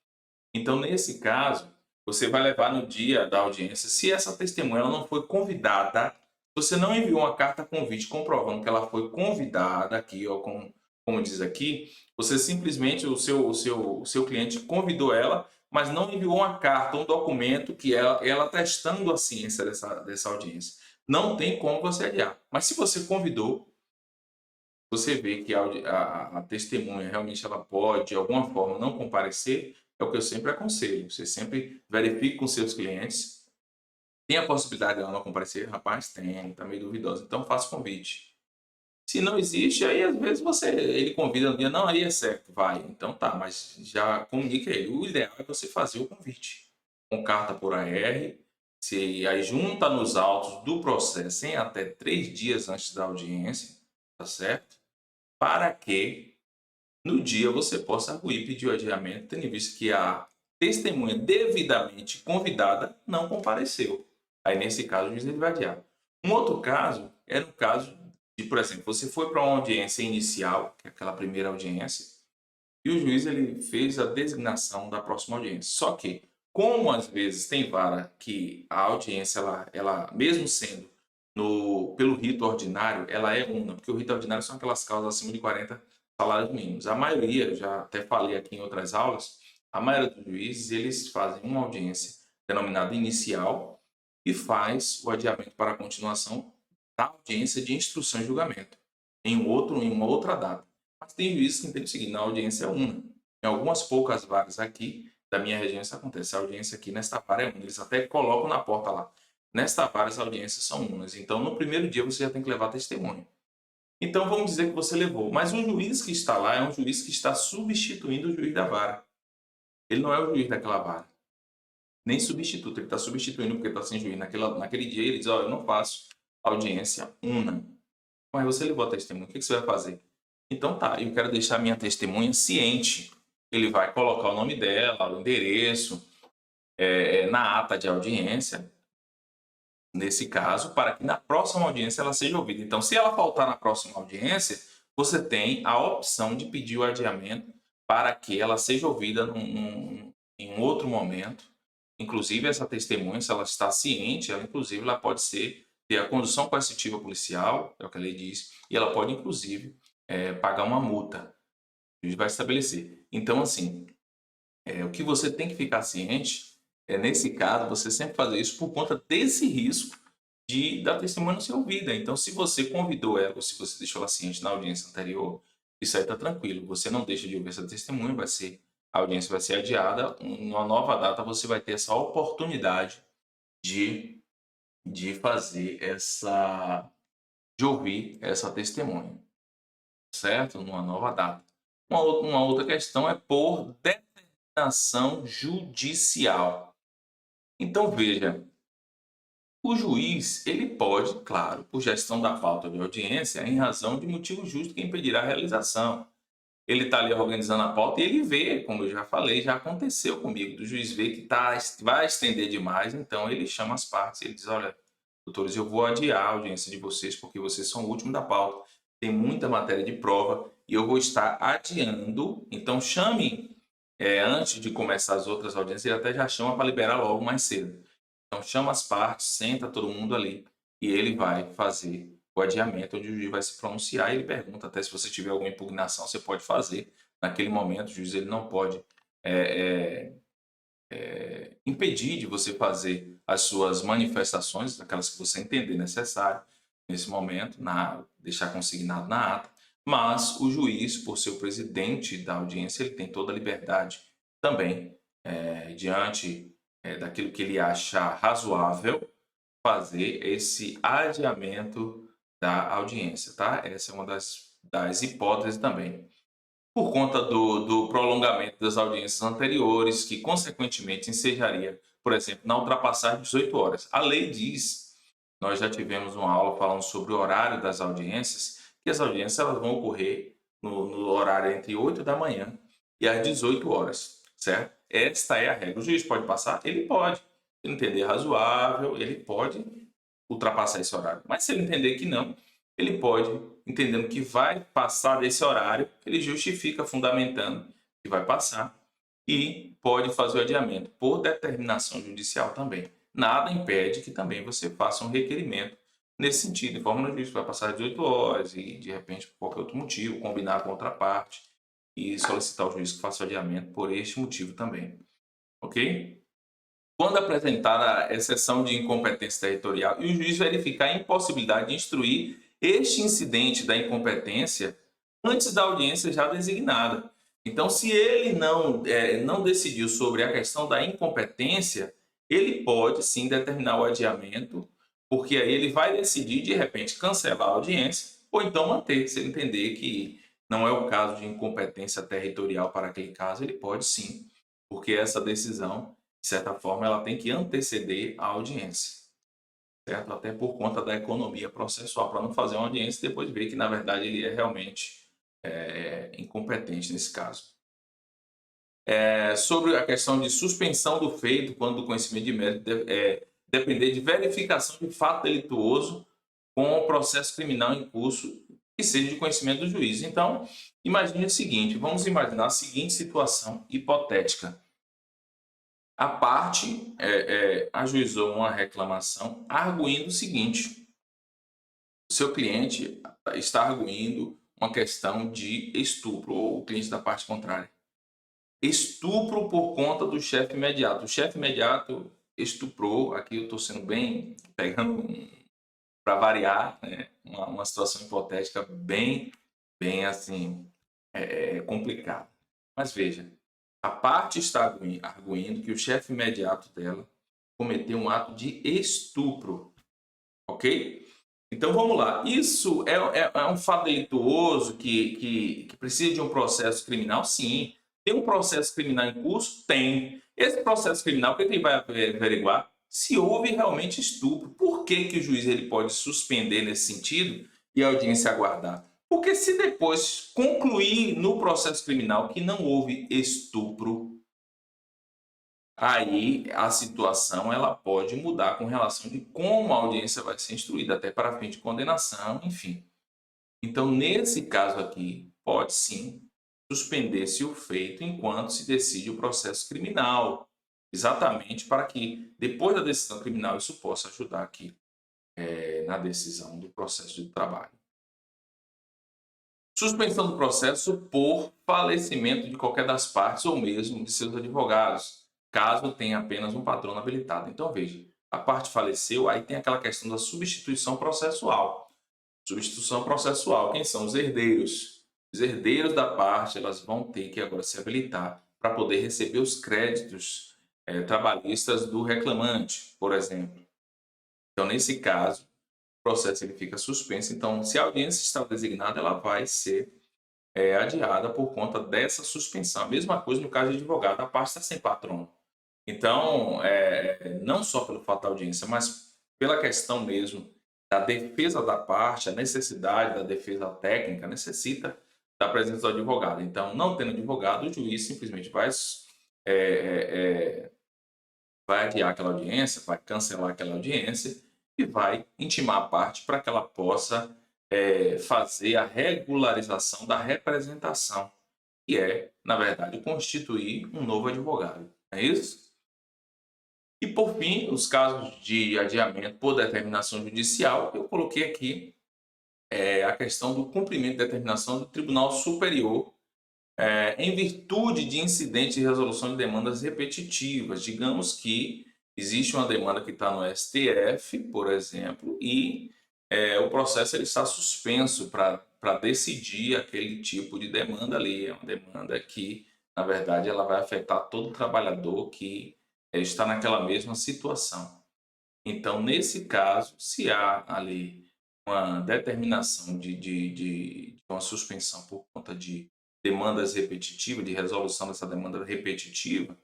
Então, nesse caso, você vai levar no dia da audiência, se essa testemunha ela não foi convidada, você não enviou uma carta convite comprovando que ela foi convidada aqui, ou como diz aqui, você simplesmente, o seu cliente convidou ela, mas não enviou uma carta, um documento que ela testando a ciência dessa audiência. Não tem como você adiar. Mas se você convidou, você vê que a testemunha realmente ela pode, de alguma forma, não comparecer, é o que eu sempre aconselho. Você sempre verifique com seus clientes. Tem a possibilidade de ela não comparecer? Rapaz, tem, está meio duvidosa. Então faça o convite. Se não existe, aí às vezes ele convida no dia, não, aí é certo, vai. Então tá, mas já comunica ele. O ideal é você fazer o convite com carta por AR, se aí junta nos autos do processo em até 3 dias antes da audiência, tá certo? Para que no dia você possa arguir e pedir o adiamento, tendo visto que a testemunha devidamente convidada não compareceu. Aí, nesse caso, o juiz ele vai adiar. Um outro caso é no caso de, por exemplo, você foi para uma audiência inicial, que é aquela primeira audiência, e o juiz ele fez a designação da próxima audiência. Só que, como às vezes tem vara que a audiência, ela mesmo sendo pelo rito ordinário, ela é una, porque o rito ordinário são aquelas causas acima de 40 salários mínimos. A maioria, eu já até falei aqui em outras aulas, a maioria dos juízes eles fazem uma audiência denominada inicial e faz o adiamento para a continuação da audiência de instrução e julgamento em uma outra data. Mas tem juízes que entendem o seguinte, na audiência é una. Em algumas poucas varas aqui da minha região isso acontece. A audiência aqui nesta vara é una. Eles até colocam na porta lá. Nesta vara as audiências são unas. Então, no primeiro dia você já tem que levar testemunha. Então, vamos dizer que você levou. Mas o juiz que está lá é um juiz que está substituindo o juiz da vara. Ele não é o juiz daquela vara. Nem substituto. Ele está substituindo porque está sem juiz. Naquele dia ele diz, eu não faço audiência una. Mas você levou a testemunha. O que você vai fazer? Então tá, eu quero deixar minha testemunha ciente. Ele vai colocar o nome dela, o endereço, na ata de audiência, nesse caso, para que na próxima audiência ela seja ouvida. Então, se ela faltar na próxima audiência, você tem a opção de pedir o adiamento para que ela seja ouvida em um outro momento. Inclusive, essa testemunha, se ela está ciente, ela pode ter a condução coercitiva policial, é o que a lei diz, e ela pode, inclusive, pagar uma multa. O juiz vai estabelecer. Então, assim, o que você tem que ficar ciente nesse caso, você sempre fazer isso por conta desse risco da testemunha não ser ouvida. Então, se você convidou ela ou se você deixou ela ciente na audiência anterior, isso aí está tranquilo. Você não deixa de ouvir essa testemunha, a audiência vai ser adiada. Numa nova data, você vai ter essa oportunidade de fazer de ouvir essa testemunha, certo? Numa nova data. Uma outra questão é por determinação judicial. Então, veja, o juiz, ele pode, claro, por gestão da pauta de audiência, em razão de motivo justo que impedirá a realização. Ele está ali organizando a pauta e ele vê, como eu já falei, já aconteceu comigo, do juiz vê que vai estender demais, então ele chama as partes, ele diz, olha, doutores, eu vou adiar a audiência de vocês porque vocês são o último da pauta, tem muita matéria de prova e eu vou estar adiando, então chame, antes de começar as outras audiências, ele até já chama para liberar logo mais cedo. Então chama as partes, senta todo mundo ali e ele vai fazer o adiamento, onde o juiz vai se pronunciar e ele pergunta até se você tiver alguma impugnação, você pode fazer. Naquele momento, o juiz ele não pode impedir de você fazer as suas manifestações, aquelas que você entender necessário. nesse momento, deixar consignado na ata, mas o juiz, por ser o presidente da audiência, ele tem toda a liberdade também, diante daquilo que ele achar razoável, fazer esse adiamento da audiência, tá? Essa é uma das hipóteses também. Por conta do prolongamento das audiências anteriores, que consequentemente ensejaria, por exemplo, na ultrapassagem de 18 horas. A lei diz, nós já tivemos uma aula falando sobre o horário das audiências, que as audiências elas vão ocorrer no horário entre 8 da manhã e às 18 horas, certo? Esta é a regra. O juiz pode passar? Ele pode. Se ele entender razoável, ele pode ultrapassar esse horário. Mas se ele entender que não, ele pode, entendendo que vai passar desse horário, ele justifica fundamentando que vai passar e pode fazer o adiamento por determinação judicial também. Nada impede que também você faça um requerimento nesse sentido, informa no juiz que vai passar 18 horas e, de repente, por qualquer outro motivo, combinar com outra parte e solicitar ao juiz que faça o adiamento por este motivo também. Ok? Quando apresentada a exceção de incompetência territorial e o juiz verificar a impossibilidade de instruir este incidente da incompetência antes da audiência já designada. Então, se ele não decidiu sobre a questão da incompetência, ele pode sim determinar o adiamento, porque aí ele vai decidir, de repente, cancelar a audiência ou então manter, se ele entender que não é o caso de incompetência territorial para aquele caso, ele pode sim, porque essa decisão, de certa forma, ela tem que anteceder a audiência, certo? Até por conta da economia processual, para não fazer uma audiência e depois ver que, na verdade, ele é realmente incompetente nesse caso. Sobre a questão de suspensão do feito, quando o conhecimento de mérito depender de verificação de fato delituoso com o processo criminal em curso que seja de conhecimento do juiz. Então, imagine o seguinte, vamos imaginar a seguinte situação hipotética. A parte ajuizou uma reclamação arguindo o seguinte: o seu cliente está arguindo uma questão de estupro, ou o cliente da parte contrária. Estupro por conta do chefe imediato. O chefe imediato estuprou, aqui eu estou sendo bem, pegando para variar, né, uma situação hipotética bem assim, complicada. Mas veja, a parte está arguindo que o chefe imediato dela cometeu um ato de estupro, ok? Então vamos lá, isso é um fato delituoso que precisa de um processo criminal? Sim. Tem um processo criminal em curso? Tem. Esse processo criminal, o que ele vai averiguar? Se houve realmente estupro. Por que o juiz ele pode suspender nesse sentido e a audiência aguardar? Porque se depois concluir no processo criminal que não houve estupro, aí a situação ela pode mudar com relação de como a audiência vai ser instruída, até para fim de condenação, enfim. Então, nesse caso aqui, pode sim suspender-se o feito enquanto se decide o processo criminal, exatamente para que, depois da decisão criminal, isso possa ajudar aqui na decisão do processo de trabalho. Suspensão do processo por falecimento de qualquer das partes ou mesmo de seus advogados, caso tenha apenas um patrono habilitado. Então, veja, a parte faleceu, aí tem aquela questão da substituição processual. Substituição processual, quem são os herdeiros? Os herdeiros da parte, elas vão ter que agora se habilitar para poder receber os créditos trabalhistas do reclamante, por exemplo. Então, nesse caso, o processo ele fica suspenso. Então, se a audiência está designada, ela vai ser adiada por conta dessa suspensão. A mesma coisa no caso de advogado, a parte está sem patrono. Então, não só pelo fato da audiência, mas pela questão mesmo da defesa da parte, a necessidade da defesa técnica necessita da presença do advogado. Então, não tendo advogado, o juiz simplesmente vai adiar aquela audiência, vai cancelar aquela audiência e vai intimar a parte para que ela possa fazer a regularização da representação, que é, na verdade, constituir um novo advogado. É isso? E, por fim, os casos de adiamento por determinação judicial, eu coloquei aqui a questão do cumprimento de determinação do Tribunal Superior em virtude de incidente de resolução de demandas repetitivas. Digamos que existe uma demanda que está no STF, por exemplo, e o processo ele está suspenso para decidir aquele tipo de demanda ali. É uma demanda que, na verdade, ela vai afetar todo trabalhador que está naquela mesma situação. Então, nesse caso, se há ali uma determinação de uma suspensão por conta de demandas repetitivas, de resolução dessa demanda repetitiva,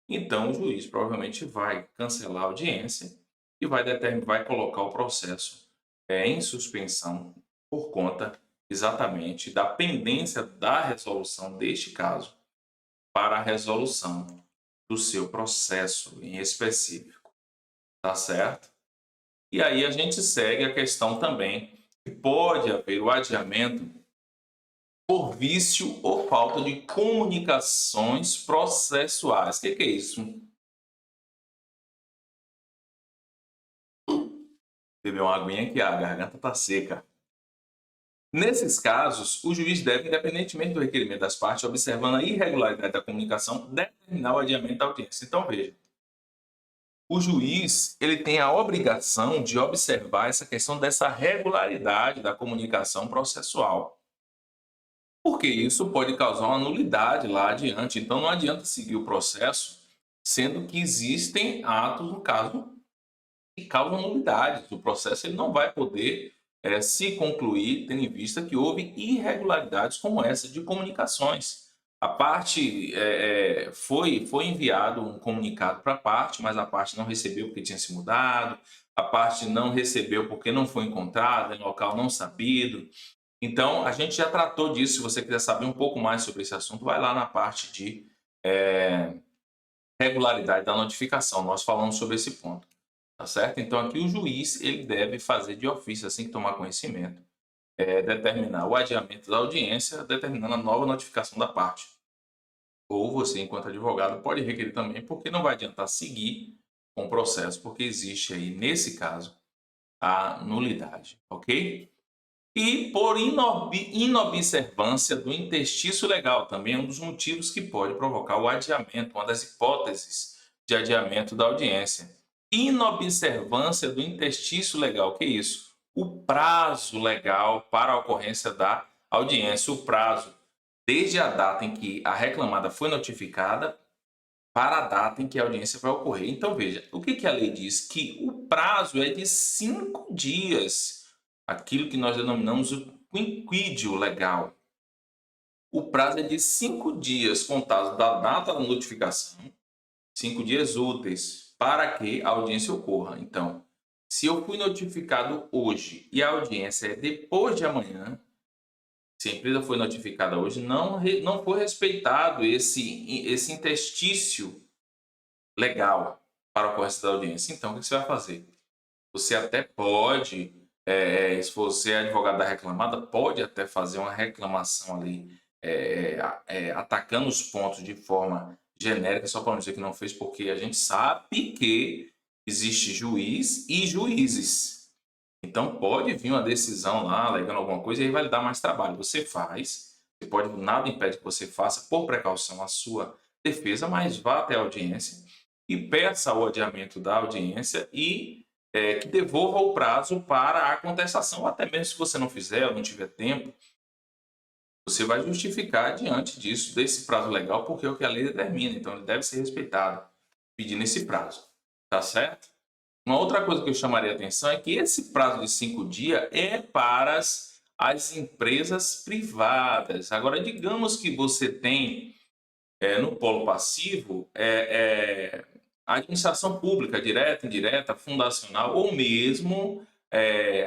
então o juiz provavelmente vai cancelar a audiência e vai colocar o processo em suspensão por conta exatamente da pendência da resolução deste caso para a resolução do seu processo em específico, tá certo? E aí a gente segue a questão também que pode haver o adiamento por vício ou falta de comunicações processuais. O que é isso? Beber uma aguinha que a garganta está seca. Nesses casos, o juiz deve, independentemente do requerimento das partes, observando a irregularidade da comunicação, determinar o adiamento da audiência. Então, veja, o juiz ele tem a obrigação de observar essa questão dessa regularidade da comunicação processual, porque isso pode causar uma nulidade lá adiante. Então, não adianta seguir o processo, sendo que existem atos, no caso, que causam nulidades. O processo ele não vai poder se concluir, tendo em vista que houve irregularidades como essa de comunicações. A parte foi enviado um comunicado para a parte, mas a parte não recebeu porque tinha se mudado, a parte não recebeu porque não foi encontrada em local não sabido. Então, a gente já tratou disso. Se você quiser saber um pouco mais sobre esse assunto, vai lá na parte de regularidade da notificação. Nós falamos sobre esse ponto. Tá certo? Então, aqui o juiz ele deve fazer de ofício, assim que tomar conhecimento, determinar o adiamento da audiência, determinando a nova notificação da parte. Ou você, enquanto advogado, pode requerer também, porque não vai adiantar seguir com o processo, porque existe aí, nesse caso, a nulidade, ok? E por inobservância do interstício legal, também é um dos motivos que pode provocar o adiamento, uma das hipóteses de adiamento da audiência. Inobservância do interstício legal, o que é isso? O prazo legal para a ocorrência da audiência, o prazo desde a data em que a reclamada foi notificada para a data em que a audiência vai ocorrer. Então, veja, o que a lei diz? Que o prazo é de 5 dias, aquilo que nós denominamos o quinquídio legal. O prazo é de 5 dias contados da data da notificação, 5 dias úteis, para que a audiência ocorra. Então, se eu fui notificado hoje e a audiência é depois de amanhã, se a empresa foi notificada hoje, não foi respeitado esse interstício legal para a ocorrência da audiência. Então, o que você vai fazer? Você até pode, se você é advogado da reclamada, pode até fazer uma reclamação ali, atacando os pontos de forma genérica, só para não dizer que não fez, porque a gente sabe que existe juiz e juízes. Então, pode vir uma decisão lá, alegando alguma coisa, e aí vai lhe dar mais trabalho. Você faz, nada impede que você faça, por precaução, a sua defesa, mas vá até a audiência e peça o adiamento da audiência e que devolva o prazo para a contestação, ou até mesmo se você não fizer ou não tiver tempo, você vai justificar diante disso, desse prazo legal, porque é o que a lei determina, então ele deve ser respeitado, pedindo esse prazo, tá certo? Uma outra coisa que eu chamaria a atenção é que esse prazo de 5 dias é para as empresas privadas. Agora, digamos que você tem no polo passivo a administração pública, direta, indireta, fundacional, ou mesmo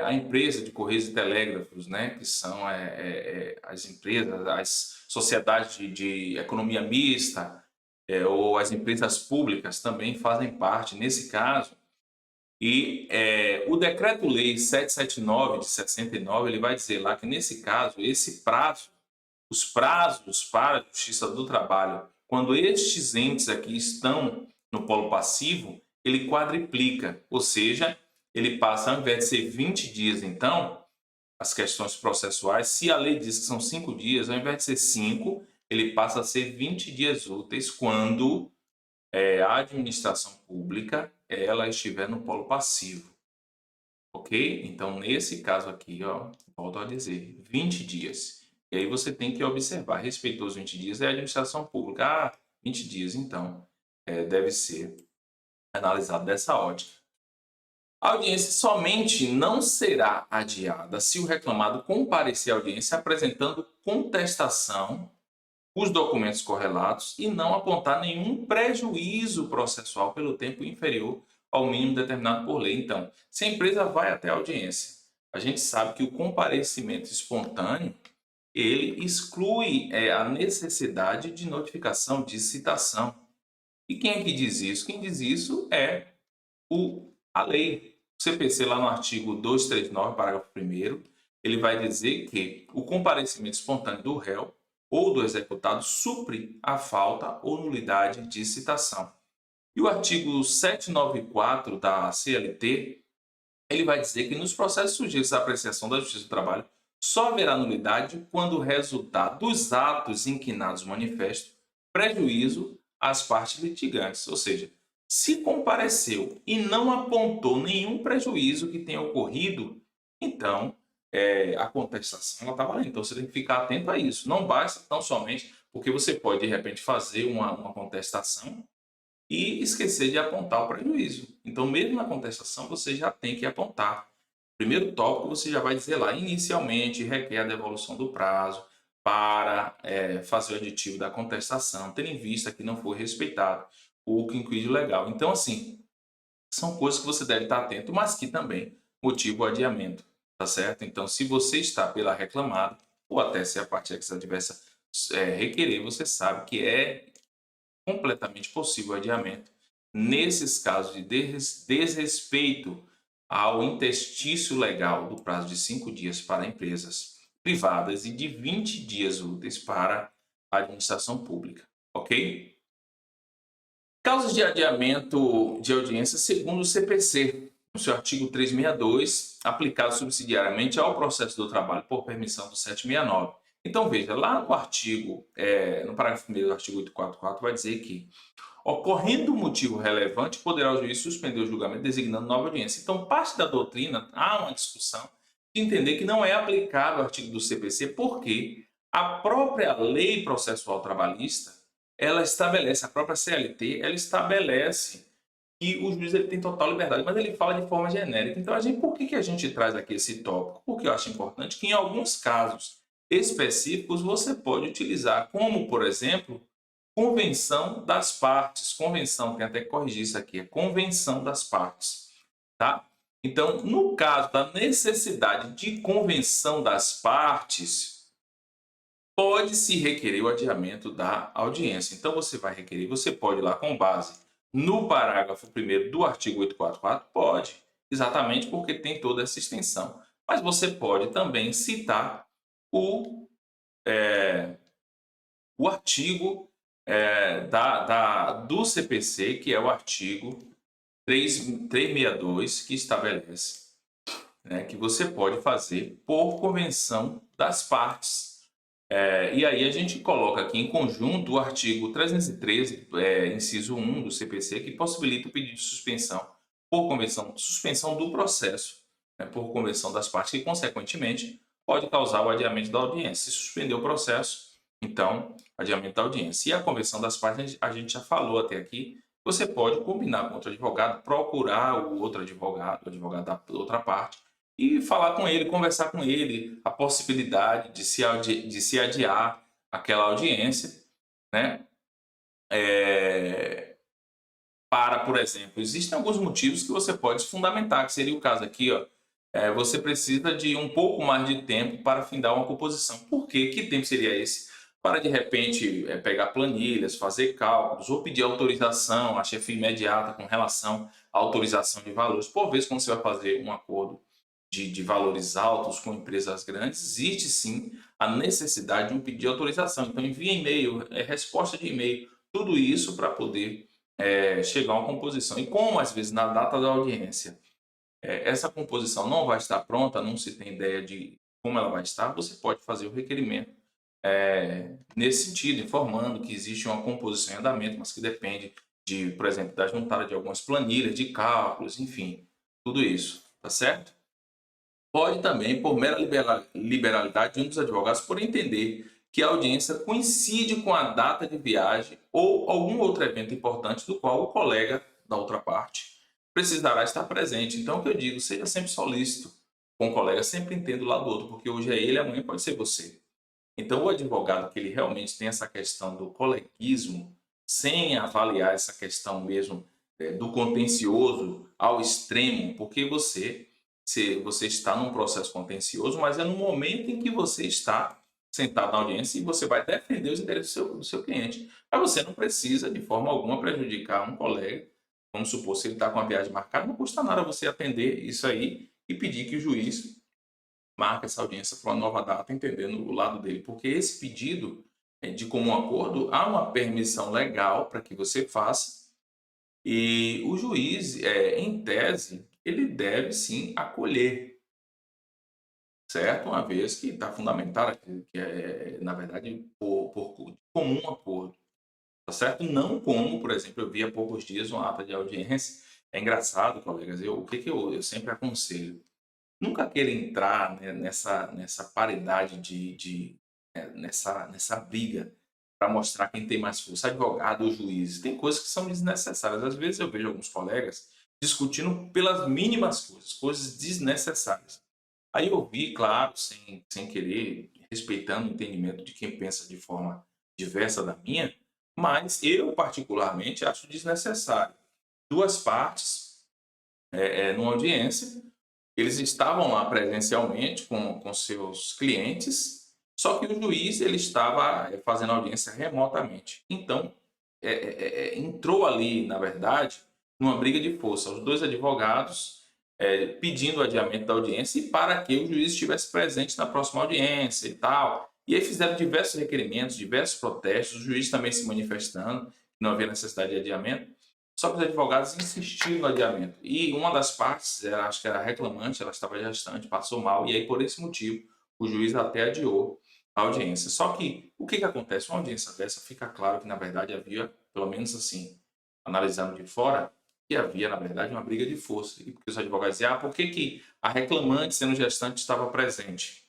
a empresa de Correios e Telégrafos, né, que são as empresas, as sociedades de economia mista, ou as empresas públicas também fazem parte nesse caso. E o Decreto-Lei 779 de 69, ele vai dizer lá que, nesse caso, esse prazo, os prazos para a Justiça do Trabalho, quando estes entes aqui estão no polo passivo, ele quadriplica, ou seja, ele passa, ao invés de ser 20 dias, então, as questões processuais, se a lei diz que são 5 dias, ao invés de ser 5, ele passa a ser 20 dias úteis quando a administração pública ela estiver no polo passivo. ok? Então, nesse caso aqui, ó, volto a dizer, 20 dias. E aí você tem que observar, respeitou os 20 dias, é a administração pública. Ah, 20 dias, então, deve ser analisado dessa ótica. A audiência somente não será adiada se o reclamado comparecer à audiência apresentando contestação, os documentos correlatos e não apontar nenhum prejuízo processual pelo tempo inferior ao mínimo determinado por lei. Então, se a empresa vai até a audiência, a gente sabe que o comparecimento espontâneo ele exclui a necessidade de notificação, de citação. E quem é que diz isso? Quem diz isso é a lei. O CPC, lá no artigo 239, parágrafo 1º, ele vai dizer que o comparecimento espontâneo do réu ou do executado supre a falta ou nulidade de citação. E o artigo 794 da CLT, ele vai dizer que nos processos sujeitos à apreciação da Justiça do Trabalho, só haverá nulidade quando o resultado dos atos inquinados manifesto prejuízo às partes litigantes. Ou seja, se compareceu e não apontou nenhum prejuízo que tenha ocorrido, então a contestação está valendo. Então você tem que ficar atento a isso. Não basta tão somente porque você pode, de repente, fazer uma contestação e esquecer de apontar o prejuízo. Então, mesmo na contestação, você já tem que apontar. Primeiro tópico, você já vai dizer lá, inicialmente requer a devolução do prazo para fazer o aditivo da contestação, tendo em vista que não foi respeitado o quinquídio legal. Então, assim, são coisas que você deve estar atento, mas que também motivam o adiamento, tá certo? Então, se você está pela reclamada, ou até se a parte adversa requerer, você sabe que é completamente possível o adiamento nesses casos de desrespeito ao interstício legal do prazo de 5 dias para empresas privadas e de 20 dias úteis para a administração pública, ok? Causas de adiamento de audiência segundo o CPC, no seu artigo 362, aplicado subsidiariamente ao processo do trabalho por permissão do 769. Então, veja, lá no artigo, no parágrafo 1º do artigo 844, vai dizer que ocorrendo motivo relevante, poderá o juiz suspender o julgamento designando nova audiência. Então, parte da doutrina, há uma discussão de entender que não é aplicável o artigo do CPC, porque a própria lei processual trabalhista, ela estabelece, a própria CLT, ela estabelece que o juiz ele tem total liberdade, mas ele fala de forma genérica. Então, por que a gente traz aqui esse tópico? Porque eu acho importante que em alguns casos específicos você pode utilizar, como, por exemplo, convenção das partes. Convenção, tem até que corrigir isso aqui, é convenção das partes, tá? Então, no caso da necessidade de convenção das partes, pode-se requerer o adiamento da audiência. Então, você vai requerer, você pode ir lá com base no parágrafo 1º do artigo 844, pode, exatamente porque tem toda essa extensão. Mas você pode também citar o artigo do CPC, que é o artigo 362, que estabelece, né, que você pode fazer por convenção das partes. E aí a gente coloca aqui em conjunto o artigo 313, inciso 1 do CPC, que possibilita o pedido de suspensão por convenção, suspensão do processo, né, por convenção das partes, que consequentemente pode causar o adiamento da audiência. Se suspender o processo, então, adiamento da audiência. E a convenção das partes, a gente já falou até aqui, você pode combinar com outro advogado, procurar o outro advogado, o advogado da outra parte, e falar com ele, conversar com ele, a possibilidade de se adiar aquela audiência, né? Para, por exemplo, existem alguns motivos que você pode fundamentar, que seria o caso aqui, ó, você precisa de um pouco mais de tempo para findar uma composição. Por quê? Que tempo seria esse? Para, de repente, pegar planilhas, fazer cálculos, ou pedir autorização à chefia imediata com relação à autorização de valores. Por vezes, quando você vai fazer um acordo de valores altos com empresas grandes, existe sim a necessidade de um pedido de autorização. Então, envia e-mail, resposta de e-mail, tudo isso para poder chegar a uma composição. E como, às vezes, na data da audiência, essa composição não vai estar pronta, não se tem ideia de como ela vai estar, você pode fazer o requerimento nesse sentido, informando que existe uma composição em andamento, mas que depende de, por exemplo, da juntada de algumas planilhas, de cálculos, enfim, tudo isso, tá certo? Pode também, por mera liberalidade de um dos advogados, por entender que a audiência coincide com a data de viagem ou algum outro evento importante do qual o colega da outra parte precisará estar presente. Então, o que eu digo, seja sempre solícito com o colega, sempre entenda o lado do outro, porque hoje é ele, amanhã pode ser você. Então, o advogado que ele realmente tem essa questão do coleguismo, sem avaliar essa questão mesmo do contencioso ao extremo, porque você está num processo contencioso, mas é no momento em que você está sentado na audiência e você vai defender os interesses do seu cliente. Mas você não precisa, de forma alguma, prejudicar um colega. Vamos supor, se ele está com a viagem marcada, não custa nada você atender isso aí e pedir que o juiz marque essa audiência para uma nova data, entendendo o lado dele. Porque esse pedido de comum acordo, há uma permissão legal para que você faça, e o juiz, em tese, ele deve sim acolher, certo? Uma vez que está fundamentado, que é, na verdade, por comum acordo, tá certo? Não como, por exemplo, eu vi há poucos dias uma ata de audiência. É engraçado, colegas, o que, que eu sempre aconselho? Nunca queira entrar, né, nessa paridade nessa briga para mostrar quem tem mais força, advogado ou juiz. Tem coisas que são desnecessárias. Às vezes eu vejo alguns colegas discutindo pelas mínimas coisas, coisas desnecessárias. Aí eu vi, claro, sem querer, respeitando o entendimento de quem pensa de forma diversa da minha, mas eu particularmente acho desnecessário. Duas partes, numa audiência, eles estavam lá presencialmente com seus clientes, só que o juiz ele estava fazendo audiência remotamente. Então, entrou ali, na verdade, numa briga de força. Os dois advogados pedindo o adiamento da audiência e para que o juiz estivesse presente na próxima audiência e tal. E aí fizeram diversos requerimentos, diversos protestos, o juiz também se manifestando, que não havia necessidade de adiamento. Só que os advogados insistiram no adiamento. E uma das partes, acho que era a reclamante, ela estava gestante, passou mal, e aí por esse motivo o juiz até adiou a audiência. Só que o que acontece? Uma audiência dessa fica claro que na verdade havia, pelo menos assim, analisando de fora, que havia na verdade uma briga de força. E porque os advogados diziam, por que, que a reclamante, sendo gestante, estava presente?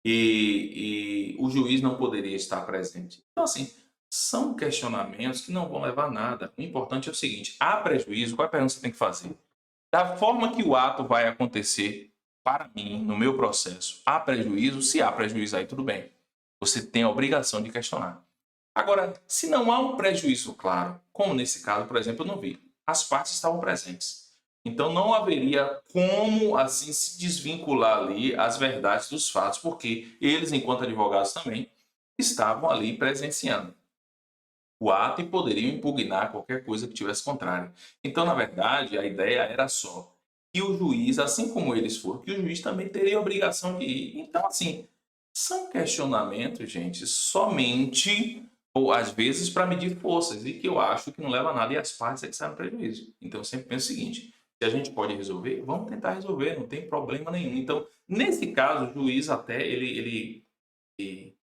E o juiz não poderia estar presente. Então, assim, são questionamentos que não vão levar a nada. O importante é o seguinte: há prejuízo? Qual é a pergunta que você tem que fazer? Da forma que o ato vai acontecer, para mim, no meu processo, há prejuízo? Se há prejuízo, aí tudo bem. Você tem a obrigação de questionar. Agora, se não há um prejuízo claro, como nesse caso, por exemplo, eu não vi, as partes estavam presentes. Então não haveria como assim se desvincular ali as verdades dos fatos, porque eles, enquanto advogados também, estavam ali presenciando o ato e poderiam impugnar qualquer coisa que tivesse contrária. Então, na verdade, a ideia era só que o juiz, assim como eles foram, que o juiz também teria a obrigação de ir. Então, assim, são questionamentos, gente, somente ou às vezes para medir forças e que eu acho que não leva a nada e as partes é que saem no prejuízo. Então, eu sempre penso o seguinte: se a gente pode resolver, vamos tentar resolver, não tem problema nenhum. Então, nesse caso, o juiz até ele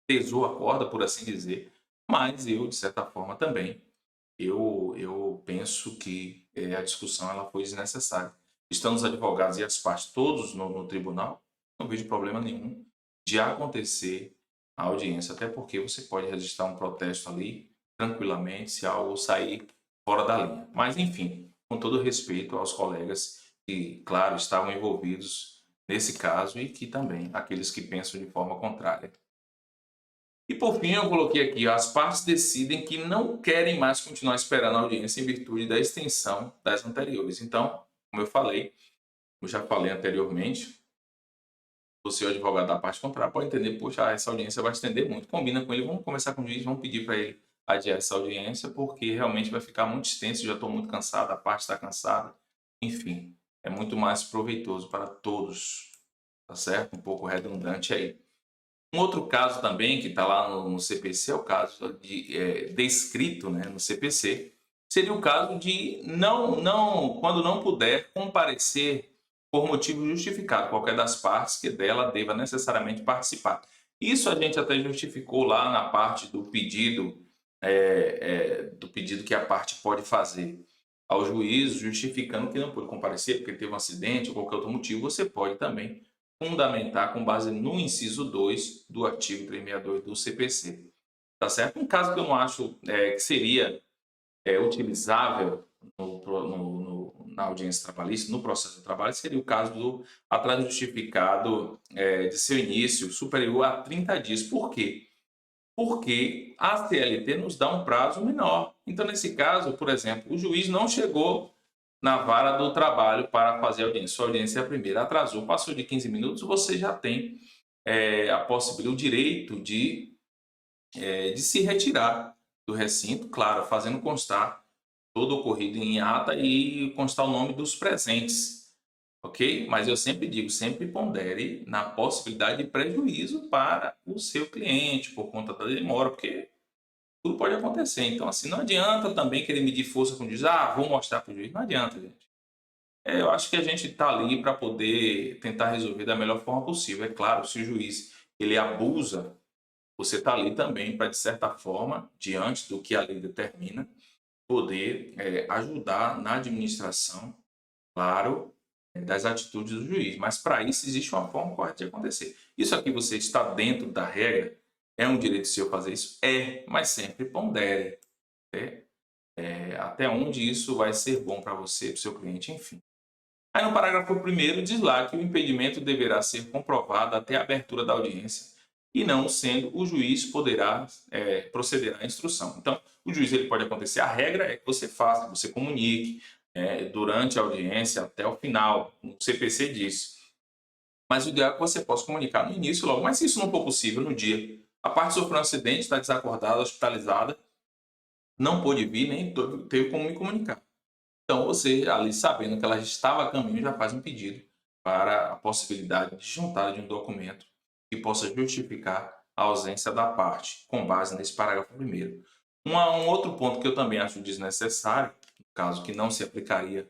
pesou a corda, por assim dizer, mas eu, de certa forma, também, eu penso que a discussão ela foi desnecessária. Estando os advogados e as partes todos no tribunal, não vejo problema nenhum de acontecer a audiência, até porque você pode registrar um protesto ali tranquilamente se algo sair fora da linha. Mas, enfim, com todo respeito aos colegas que, claro, estavam envolvidos nesse caso e que também aqueles que pensam de forma contrária. E por fim, eu coloquei aqui, ó, as partes decidem que não querem mais continuar esperando a audiência em virtude da extensão das anteriores. Então, como eu já falei anteriormente, você, o advogado da parte contrária, pode entender, poxa, essa audiência vai estender muito. Combina com ele, vamos conversar com o juiz, vamos pedir para ele adiar essa audiência, porque realmente vai ficar muito extenso, já estou muito cansado, a parte está cansada. Enfim, é muito mais proveitoso para todos, tá certo? Um pouco redundante aí. Um outro caso também que está lá no CPC é o caso descrito, né, no CPC, seria o caso de quando não puder comparecer por motivo justificado, qualquer das partes que dela deva necessariamente participar. Isso a gente até justificou lá na parte do pedido que a parte pode fazer ao juiz, justificando que não pôde comparecer porque teve um acidente ou qualquer outro motivo, você pode também fundamentar com base no inciso 2 do artigo 362 do CPC. Tá certo? Um caso que eu não acho que seria utilizável na audiência trabalhista, no processo de trabalho, seria o caso do atraso justificado de seu início superior a 30 dias. Por quê? Porque a CLT nos dá um prazo menor. Então, nesse caso, por exemplo, o juiz não chegou na vara do trabalho para fazer a audiência. Sua audiência é a primeira, atrasou, passou de 15 minutos, você já tem a possibilidade, o direito de se retirar do recinto, claro, fazendo constar todo ocorrido em ata e constar o nome dos presentes, ok? Mas eu sempre digo, sempre pondere na possibilidade de prejuízo para o seu cliente por conta da demora, porque tudo pode acontecer. Então, assim, não adianta também querer medir força com o juiz, vou mostrar para o juiz, não adianta, gente. Eu acho que a gente está ali para poder tentar resolver da melhor forma possível. É claro, se o juiz ele abusa, você está ali também para, de certa forma, diante do que a lei determina, poder ajudar na administração, claro, das atitudes do juiz. Mas para isso existe uma forma correta de acontecer. Isso aqui você está dentro da regra, é um direito seu fazer isso? Mas sempre pondere até onde isso vai ser bom para você, para o seu cliente, enfim. Aí no parágrafo 1º diz lá que o impedimento deverá ser comprovado até a abertura da audiência e não sendo, o juiz poderá proceder à instrução. Então, o juiz ele pode acontecer, a regra é que você faça, que você comunique durante a audiência até o final, o CPC diz. Mas o ideal é que você possa comunicar no início logo, mas se isso não for possível no dia, a parte sofreu um acidente, está desacordada, hospitalizada, não pôde vir, nem teve como me comunicar. Então, você, ali sabendo que ela estava a caminho, já faz um pedido para a possibilidade de juntada de um documento que possa justificar a ausência da parte, com base nesse parágrafo 1º. Um outro ponto que eu também acho desnecessário, no caso que não se aplicaria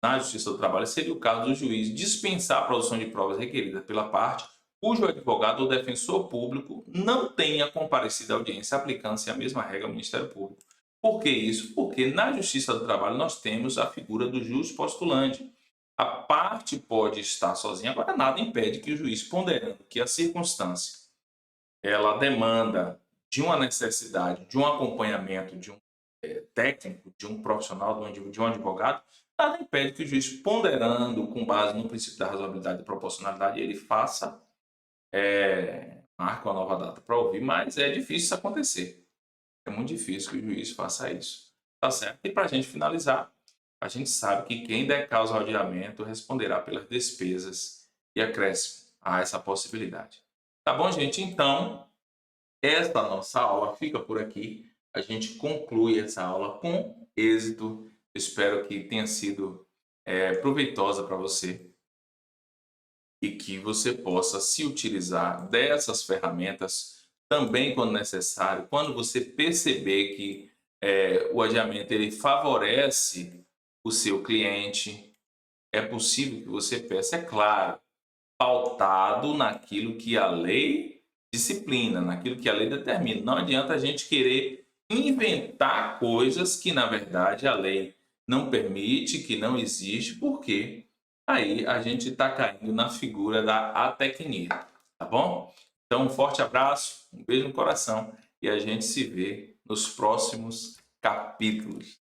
na Justiça do Trabalho, seria o caso do juiz dispensar a produção de provas requerida pela parte cujo advogado ou defensor público não tenha comparecido à audiência, aplicando-se a mesma regra ao Ministério Público. Por que isso? Porque na Justiça do Trabalho nós temos a figura do jus postulante. A parte pode estar sozinha, agora nada impede que o juiz, ponderando que a circunstância ela demanda de uma necessidade, de um acompanhamento, de um técnico, de um profissional, de um advogado, nada impede que o juiz, ponderando com base no princípio da razoabilidade e proporcionalidade, ele faça, marque uma nova data para ouvir, mas é difícil isso acontecer. É muito difícil que o juiz faça isso. Tá certo? E para a gente finalizar, a gente sabe que quem der causa ao adiamento responderá pelas despesas e acréscimo a essa possibilidade. Tá bom, gente? Então, esta nossa aula fica por aqui. A gente conclui essa aula com êxito. Espero que tenha sido proveitosa para você e que você possa se utilizar dessas ferramentas também quando necessário, quando você perceber que o adiamento ele favorece o seu cliente, é possível que você peça, é claro, pautado naquilo que a lei disciplina, naquilo que a lei determina. Não adianta a gente querer inventar coisas que, na verdade, a lei não permite, que não existe, porque aí a gente está caindo na figura da atecnia, tá bom? Então, um forte abraço, um beijo no coração e a gente se vê nos próximos capítulos.